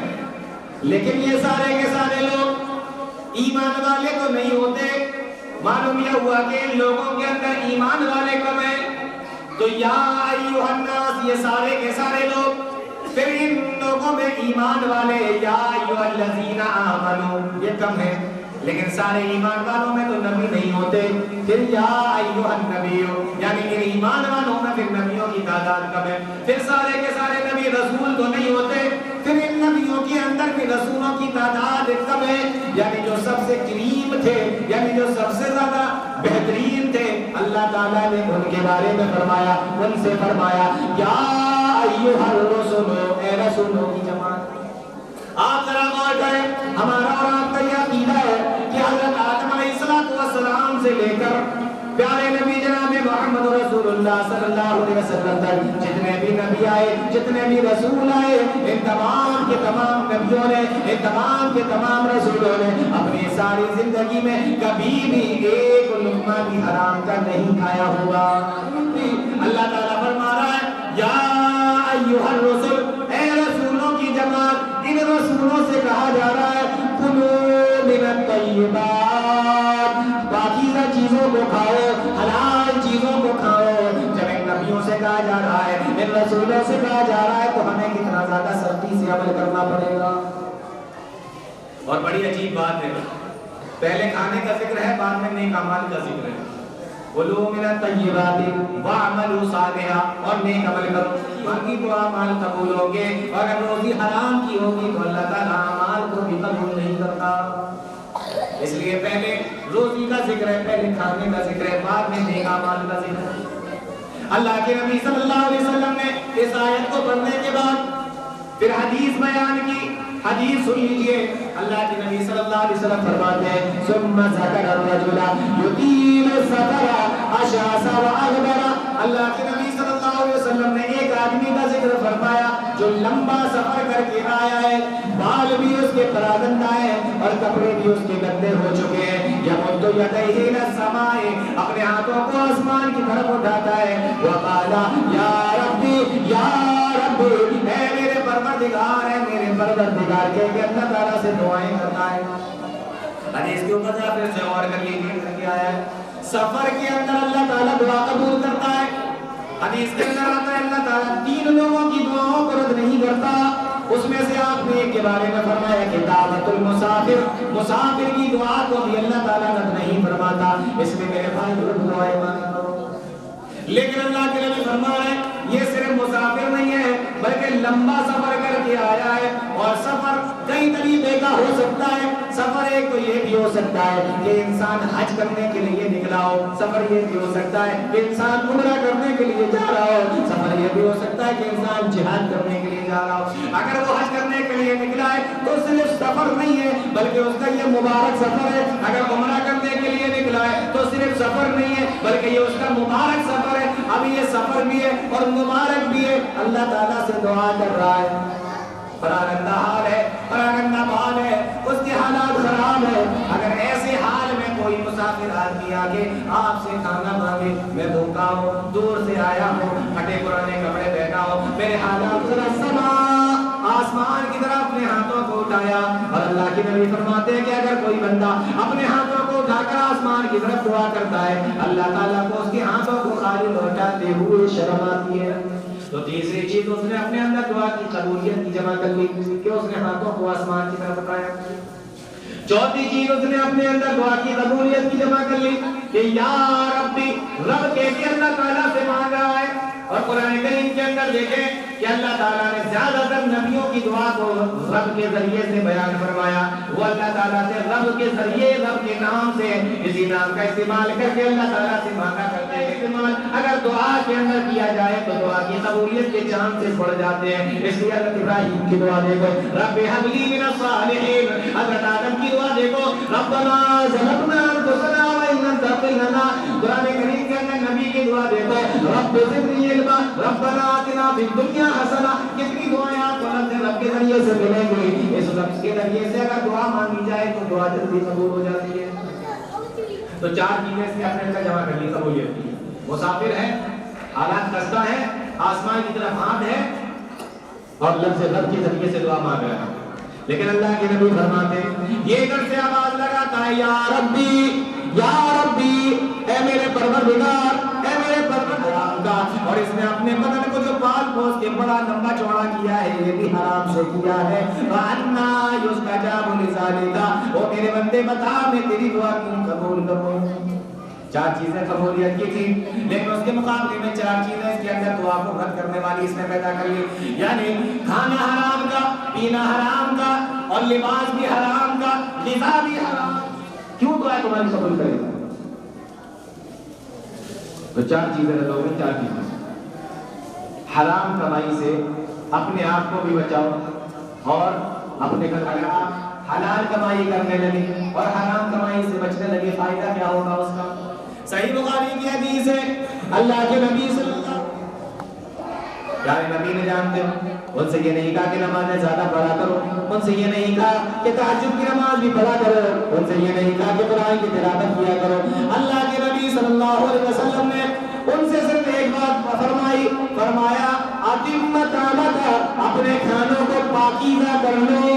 لیکن یہ سارے کے سارے لوگ ایمان والے تو نہیں ہوتے۔ معلوم یہ ہوا کہ ان لوگوں کے اندر ایمان والے کم ہیں، تو یا ایھا الناس، یہ سارے کے سارے لوگ، پھر ان لوگوں میں ایمان والے یا ایھا الذین آمنوا یہ کم ہیں، لیکن سارے ایمان والوں میں تو نبی نہیں ہوتے، پھر یا ایھا النبی، یعنی ان ایمان والوں میں پھر نبیوں کی تعداد کم ہے، پھر سارے کے سارے نبی رسول تو نہیں ہوتے، پھر ان نبیوں کے اندر بھی رسولوں کی تعداد کم ہے، یعنی جو سب سے کریم تھے، یعنی جو سب سے زیادہ بہترین تھے، اللہ تعالیٰ نے ان کے بارے میں فرمایا، ان سے فرمایا یا ایھا الرسول، اے رسولوں کی جماعت۔ آپ ذرا غور کریں، ہمارا اور آپ کا یہ عقیدہ ہے کہ حضرت آدم علیہ السلام سے لے کر پیارے نبی جناب محمد رسول اللہ صلی اللہ علیہ وسلم تک جتنے بھی نبی آئے، جتنے بھی رسول آئے، ان تمام کے تمام نبیوں نے، ان تمام کے تمام رسولوں نے اپنی ساری زندگی میں کبھی بھی ایک لقمہ بھی حرام کا نہیں کھایا ہوگا۔ اللہ تعالیٰ فرما رہا ہے یا ایھا الرسل، اے رسولوں کی جماعت، ان رسولوں سے کہا جا رہا ہے کلوا من الطیبات، پاکیزہ چیزوں کو کھاؤ، حلال چیزوں کو کھاؤ۔ جب ان نبیوں سے کہا جا رہا ہے، ان رسولوں سے کہا جا رہا ہے، تو ہمیں کتنا زیادہ سختی سے عمل کرنا پڑے گا۔ اور بڑی عجیب بات ہے، پہلے کھانے کا ذکر ہے، بعد میں نیک اعمال کا ذکر ہے۔ کلوا من الطیبات واعملوا صالحا، اور نیک عمل کرو، باقی تو اعمال قبول ہوں گے، اور اگر روزی حرام کی ہوگی تو اللہ تعالیٰ اعمال کو بھی قبول نہیں کرتا۔ اس لیے پہلے روزی کا ذکر ہے، پہلے کھانے کا ذکر ہے، بعد میں نیک اعمال کا ذکر ہے۔ اللہ کے نبی صلی اللہ علیہ وسلم نے اس آیت کو پڑھنے کے بعد پھر حدیث بیان کی، حدیث سن لیجئے، اللہ کے نبی صلی اللہ علیہ وسلم فرماتے ہیں ثم ذکر الرجل یطیل السفر اشعث واغبر، اللہ کے نبی صلی اللہ علیہ وسلم نے ایک آدمی کا ذکر فرمایا جو لمبا سفر کر کے آیا ہے، بال بھی اس کے پراگندہ ہیں اور کپڑے بھی اس کے گندے ہو چکے ہیں، یمد یدیہ الی السماء، اپنے ہاتھوں کو آسمان کی طرف اٹھاتا ہے، وقال یا ربی یا ربی، اے میرے پروردگار، ہے میرے پروردگار کے اللہ تعالیٰ سے دعائیں کرتا ہے۔ حدیث کے اوپر پھر سے غور کر لیجیے، کیا ہے سفر کے اندر اللہ تعالیٰ دعا قبول کرتا ہے. حدیث کے اندر آتا ہے اللہ تعالیٰ 3 لوگوں کی دعاؤں کو رد نہیں کرتا. اس میں سے آپ نے ایک کے بارے میں فرمایا کہ دعوت المسافر, مسافر کی دعا کو بھی اللہ تعالیٰ رد نہیں فرماتا. اس میں میرے بھائی دعائیں مانگا کرو. لیکن اللہ کے نبی فرما رہے ہیں یہ صرف مسافر نہیں ہے بلکہ لمبا سفر کر کے آیا ہے, اور سفر کئی طریقے کا ہو سکتا ہے. سفر ایک تو یہ بھی ہو سکتا ہے کہ انسان حج کرنے کے لیے نکلا ہو, سفر یہ بھی ہو سکتا ہے کہ انسان عمرہ کرنے کے لیے جا رہا ہو, سفر یہ بھی ہو سکتا ہے کہ انسان جہاد کرنے کے لیے جا رہا ہو. اگر وہ حج کرنے کے لیے نکلا ہے تو صرف سفر نہیں ہے بلکہ اس کا یہ مبارک سفر ہے. اگر عمرہ کرنے کے لیے نکلا ہے تو صرف سفر نہیں ہے بلکہ یہ اس کا مبارک سفر ہے. ابھی یہ سفر بھی ہے اور مبارک بھی ہے. اللہ تعالیٰ سے دعا کر رہا ہے, پراگندہ حال ہے, پراگندہ حال ہے, اس کے حالات خراب ہے. اگر ایسے حال میں کوئی مسافر آدمی آگے آپ سے کھانا مانگے, میں بھوکا ہوں, دور سے آیا ہوں, پھٹے پرانے کپڑے پہنا ہوں, میرے حالات ذرا سما, آسمان کی طرف اپنے ہاتھوں کو اٹھایا. اور اللہ کے نبی فرماتے ہیں کہ اگر کوئی بندہ اپنے ہاتھوں کو اٹھا کر آسمان کی طرف دعا کرتا ہے, اللہ تعالیٰ کو اس کے ہاتھوں کو خالی لوٹاتے ہوئے شرم آتی ہے. تو تیسری چیز اس نے اپنے اندر دعا کی قبولیت کی جمع کر لی کہ اس نے ہاتھوں کو آسمان کی طرف اٹھایا. چوتھی چیز اس نے اپنے اندر دعا کی قبولیت کی جمع کر لی کہ یا ربی, رب کہہ کے اللہ تعالیٰ سے مانگ رہا ہے. اور قرآن کریم کے اندر دیکھیں کہ اللہ تعالیٰ نے زیادہ تر نبیوں کی دعا کو رب کے ذریعے سے بیان فرمایا. وہ اللہ تعالیٰ سے رب کے ذریعے, رب کے نام سے, اسی نام کا استعمال کر کے اللہ تعالیٰ سے مانگا کرتے ہیں. استعمال اگر دعا کے اندر کیا جائے تو دعا کی قبولیت کے چانسز بڑھ جاتے ہیں. اس لیے حضرت ابراہیم کی دعا دیکھو, رب هب لي من الصالحين. حضرت آدم کی دعا دیکھو, ربنا ظلمنا انفسنا وان لم تغفر لنا. قرآن کریم کے اندر نبی کی دعا دیکھو, رب زدنی علما, ربنا آتنا فی الدنیا حسنہ. کتنی دعائیں آپ کو رب کے ذریعے سے ملیں گی. اس لفظ کے ذریعے سے اگر دعا مانگی جائے تو دعا جلدی قبول ہو جاتی ہے. تو 4 چیزیں اس نے اپنے اندر جمع کر لی قبولیت کی. مسافر ہے, حالات خستہ ہے, آسمان کی طرف ہاتھ ہے, اور لفظ رب کے ذریعے سے دعا مانگ رہا ہے. لیکن اللہ کے نبی فرماتے ہیں یہ ادھر سے آواز لگاتا ہے یا ربی, یا ربی, اے میرے پروردگار, اے میرے پروردگار کا. اور اس نے اپنے بدن کو جو پال پوس کے بڑا لمبا چوڑا کیا ہے یہ بھی حرام سے کیا ہے. وَأَنَّا يُسْتَجَابُ لِذَلِكَ. وہ میرے بندے بتا میں تیری دعا کیوں قبول کروں. 4 چیزیں قبولیت کی تھی, لیکن اس کے مقابلے میں 4 چیزیں اس کے اندر دعا کو رد کرنے والی اس نے پیدا کر لی. یعنی کھانا حرام کا, پینا حرام کا, اور لباس بھی حرام کا, غذا بھی حرام. کیوں دعا تمہاری قبول کرے گا؟ تو 4 چیزیں رد ہو گئی. 4 چیزیں حرام کمائی سے اپنے آپ کو بھی بچاؤ, اور اپنے گھر اگر آپ حلال کمائی کرنے لگے اور حرام کمائی سے بچنے لگے, فائدہ کیا ہوگا اس کا؟ صحیح بخاری کی حدیث ہے, اللہ کے نبی صلی اللہ پیارے نبی نے جانتے ہو, ان سے یہ نہیں کہا کہ نمازیں زیادہ پڑھا کرو, ان سے یہ نہیں کہا کہ تہجد کی نماز بھی پڑھا کرو, ان سے یہ نہیں کہا کہ قرآن کی تلاوت کیا کرو. اللہ کے نبی صلی اللہ علیہ وسلم نے ان سے صرف ایک بات فرمائی, فرمایا اتم طعامک, اپنے کھانوں کو پاکیزہ کر لو,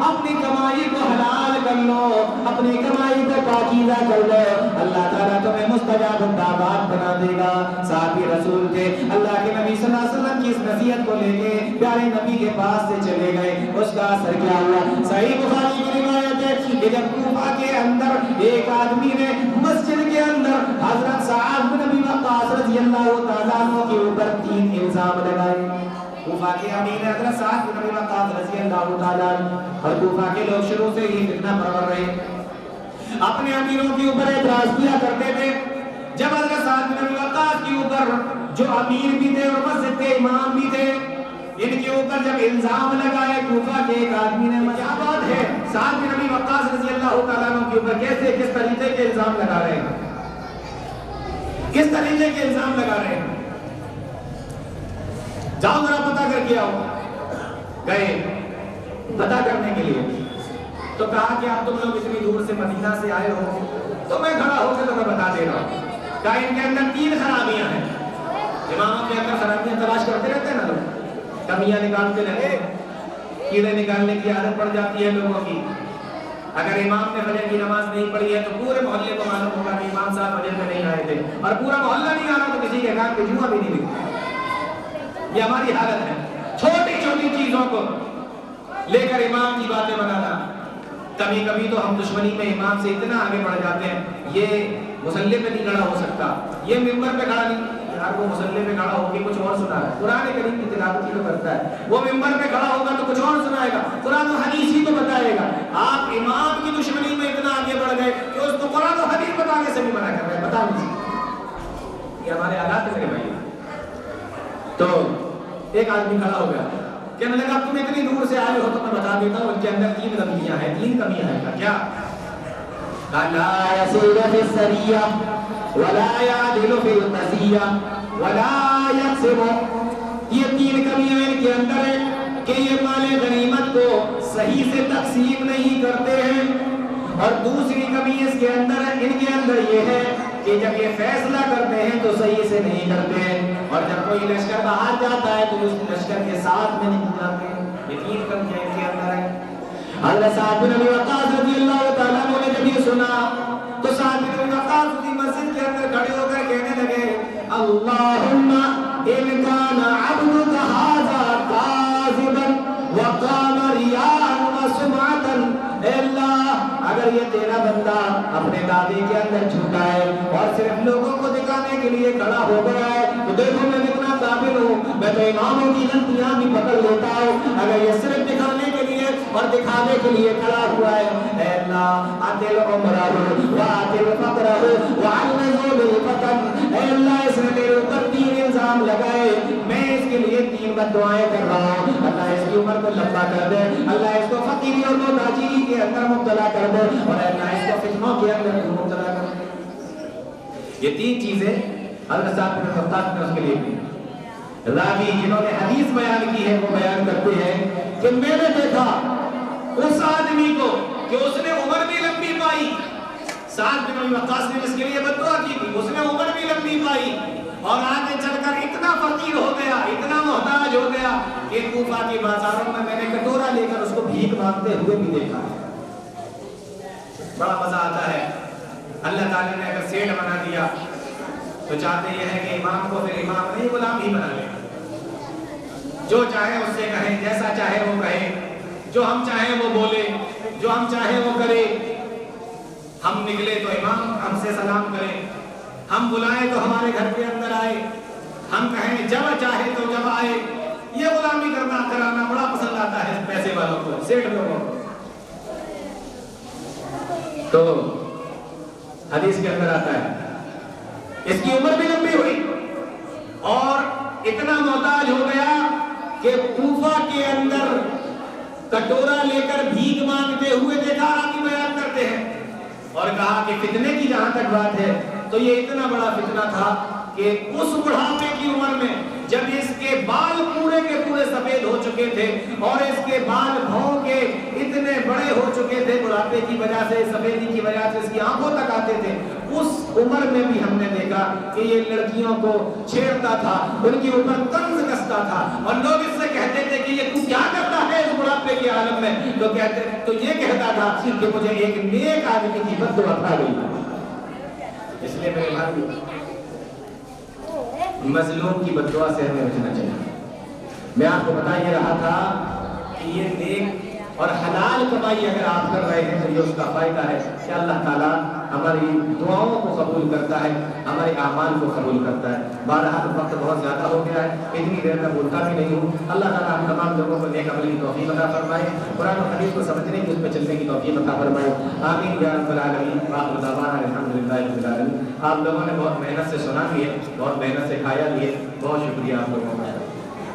اپنی کمائی کو حلال کر لو, اپنی کمائی کو پاکیزہ کر لو, اللہ تعالیٰ تمہیں مستجاب الدعوات بنا دے گا. صحابی رسول تھے, اللہ کے نبی صلی اللہ علیہ وسلم کی اس نصیحت کو لے کے پیارے نبی کے پاس سے چلے گئے. اس کا اثر کیا ہوا؟ صحیح بخاری کی روایت ہے کہ جب کوفہ کے اندر ایک آدمی نے مسجد کے اندر حضرت سعد بن ابی وقاص رضی اللہ تعالیٰ عنہ کے اوپر 3 الزام لگائے. کوفہ کے امیر حضرت سعد بن ابی وقاص رضی اللہ تعالیٰ عنہ, اور کوفہ کے لوگ شروع سے یہ فتنہ پرور رہے, اپنے امیروں کے اوپر اعتراض کیا کرتے تھے. جب حضرت سعد بن ابی وقاص کے اوپر جو امیر بھی تھے اور مسجد کے امام بھی تھے, ان کے اوپر جب الزام لگائے کوفہ کے ایک آدمی نے, کیا بات ہے سعد بن ابی وقاص رضی اللہ تعالیٰ عنہ کے اوپر کیسے, کس طریقے کے الزام لگا رہے ہیں, کس طریقے کے الزام لگا رہے ہیں, جاؤ ذرا پتہ کر کے آؤ. گئے پتہ کرنے کے لیے, تو کہا کہ آپ تم لوگ اتنی دور سے مدینہ سے آئے ہو تو میں کھڑا ہو کے تمہیں بتا دے رہا ہوں. کہا ان کے اندر 3 خرابیاں ہیں. اماموں کے اندر خرابیاں تلاش کرتے رہتے ہیں نا لوگ, کمیاں نکالتے رہتے, کیڑے نکالنے کی عادت پڑ جاتی ہے لوگوں کی. اگر امام نے فجر کی نماز نہیں پڑھی ہے تو پورے محلے کو معلوم ہوگا کہ امام صاحب فجر میں نہیں آئے تھے، اور پورا محلہ نہیں آ رہا تو کسی کے کان پہ جوا بھی نہیں دکھتا۔ یہ ہماری حالت ہے، چھوٹی چھوٹی چیزوں کو لے کر امام کی باتیں بنانا۔ کبھی کبھی تو ہم دشمنی میں امام سے اتنا آگے بڑھ جاتے ہیں، یہ مصلی پہ نہیں کھڑا ہو سکتا، یہ ممبر پہ کھڑا نہیں، یار وہ مصلی پہ کھڑا ہو کے کچھ اور سنا رہا ہے، قرآن کریم کی تلاوت ہی تو کرتا ہے، وہ ممبر پہ کھڑا ہوگا تو کچھ اور سنائے گا، قرآن و حدیث ہی تو بتائے گا۔ آپ امام کی دشمنی میں اتنا آگے بڑھ گئے کہ اس کو قرآن و حدیث بتانے سے بھی منع کر رہے ہیں، بتا نہیں۔ یہ ہمارے حالات ہے میرے بھائی۔ تو ایک آدمی کھڑا ہو گیا، کہنے لگا تم اتنی دور سے آئے ہو تو میں بتا دیتا ہوں ان کے اندر 3 کمیاں ہیں، 3 کمیاں ہیں۔ کیا؟ لا يسير في السرية ولا يعدل في القضية ولا يقسم۔ یہ 3 کمیاں ان کے اندر ہیں کہ یہ مال غنیمت کو صحیح سے تقسیم نہیں کرتے ہیں، اور دوسری کمی اس کے اندر ہے، ان کے اندر یہ ہے کہ جب یہ فیصلہ کرتے ہیں تو صحیح سے نہیں کرتے ہیں، اور جب کوئی لشکر باہر جاتا ہے تو اس لشکر کے ساتھ میں نہیں جاتے ہیں۔ یہ 3 کمیاں ان کے اندر ہیں۔ حضرت سعد بن ابی وقاص رضی اللہ تعالیٰ عنہ نے جب یہ سنا تو سعد بن ابی وقاص اسی مسجد کے اندر کھڑے ہو کر کہنے لگے اللہم ان کان عبدک ھذا کاذبا وقام ریاء وسمعۃ، اے اللہ اگر یہ تیرا بندہ اپنے دعوے کے اندر جھوٹا ہے اور صرف لوگوں کو دکھانے کے لیے کھڑا ہو گیا ہے تو دیکھو میں کتنا قابل ہوں، میں تو اماموں کی غلطیاں بھی پکڑ لیتا ہوں، اگر یہ صرف دکھانے کے لیے اور دکھانے کے لیے کھڑا ہوا ہے، اے اللہ عطل عمرہ وعطل فقرہ وعنزو بالفتن، اے اللہ اس نے میرے اوپر 3 الزام لگائے، میں اس کے لیے 3 بددعائیں کر رہا ہوں، اللہ اس کی عمر کو لمبا کر دے، اللہ اس کو فقیری اور محتاجی کے اندر مبتلا کر دے، اور اللہ اس کو فتنوں کے اندر مبتلا کر دے۔ یہ 3 چیزیں حضرت صاحب بن وقاص نے اس کے لیے کی۔ راوی جنہوں نے حدیث بیان کی ہے وہ بیان کرتے ہیں کہ میں نے دیکھا اس آدمی کو کہ اس نے عمر بھی لمبی پائی، سعد بن ابی وقاص نے جس کے لیے بددعا کی تھی اس نے عمر بھی لمبی پائی، اور آگے چل کر اتنا فقیر ہو گیا، اتنا محتاج ہو گیا کہ کوفہ کے بازاروں میں نے کٹورا لے کر اس کو بھیک مانگتے ہوئے بھی دیکھا۔ بڑا مزہ آتا ہے، اللہ تعالی نے اگر سیٹ بنا دیا تو چاہتے یہ ہے کہ امام کو پھر امام نہیں غلام ہی بنا لے، جو چاہے اس سے کہیں، جیسا چاہے وہ کہے، جو ہم چاہیں وہ بولے، جو ہم چاہیں وہ کرے، ہم نکلے تو امام ہم سے سلام کرے، ہم بلائیں تو ہمارے گھر کے اندر آئے، ہم کہیں جب چاہے تو جب آئے۔ یہ غلامی کرانا بڑا پسند آتا ہے پیسے والوں کو، سیٹ لوگوں کو۔ تو حدیث کے اندر آتا ہے اس کی عمر بھی لمبی ہوئی اور اتنا محتاج ہو گیا کہ کوفہ کے اندر کٹورا لے کر بھیک مانگتے ہوئے دیکھا، آگے بیان کرتے ہیں، اور کہا کہ فتنے کی جہاں تک بات ہے تو یہ اتنا بڑا فتنہ تھا کہ اس بڑھاپے کی عمر میں جب اس کے بال پورے کے پورے سفید ہو چکے تھے اور اس کے بال بھون کے اتنے بڑے ہو چکے تھے بڑھاپے کی وجہ سے، سفیدی کی وجہ سے اس کی آنکھوں تک آتے تھے، اس عمر میں بھی ہم نے دیکھا کہ یہ لڑکیوں کو چھیڑتا تھا، ان کے اوپر طنز کستا تھا، اور لوگ اس سے کہتے تھے کہ یہ تو کیا کرتا ہے اس بڑھاپے کے عالم میں، تو یہ کہتا تھا کہ مجھے ایک نیک آدمی کی بددعا کھا گئی۔ اس لیے میرے بھائی مظلوم کی بددعا سے ہمیں بچنا چاہیے۔ میں آپ کو بتا یہ رہا تھا کہ یہ نیک اور حلال کمائی اگر آپ کر رہے ہیں تو یہ اس کا فائدہ ہے کہ اللہ تعالیٰ ہماری دعاؤں کو قبول کرتا ہے، ہمارے اعمال کو قبول کرتا ہے۔ بہرحال وقت بہت زیادہ ہو گیا ہے، اتنی دیر میں بولتا بھی نہیں ہوں۔ اللہ تعالیٰ ہم تمام لوگوں کو نیک عمل کی توفیق عطا فرمائے، قرآن و حدیث کو سمجھنے کی، اس پہ چلنے کی توفیق عطا فرمائے، آمین یا رب العالمین۔ وآخر دعوانا الحمدللہ رب العالمین۔ آپ لوگوں نے بہت محنت سے سنا بھی ہے، بہت محنت سے کھایا بھی ہے، بہت شکریہ آپ لوگوں کا۔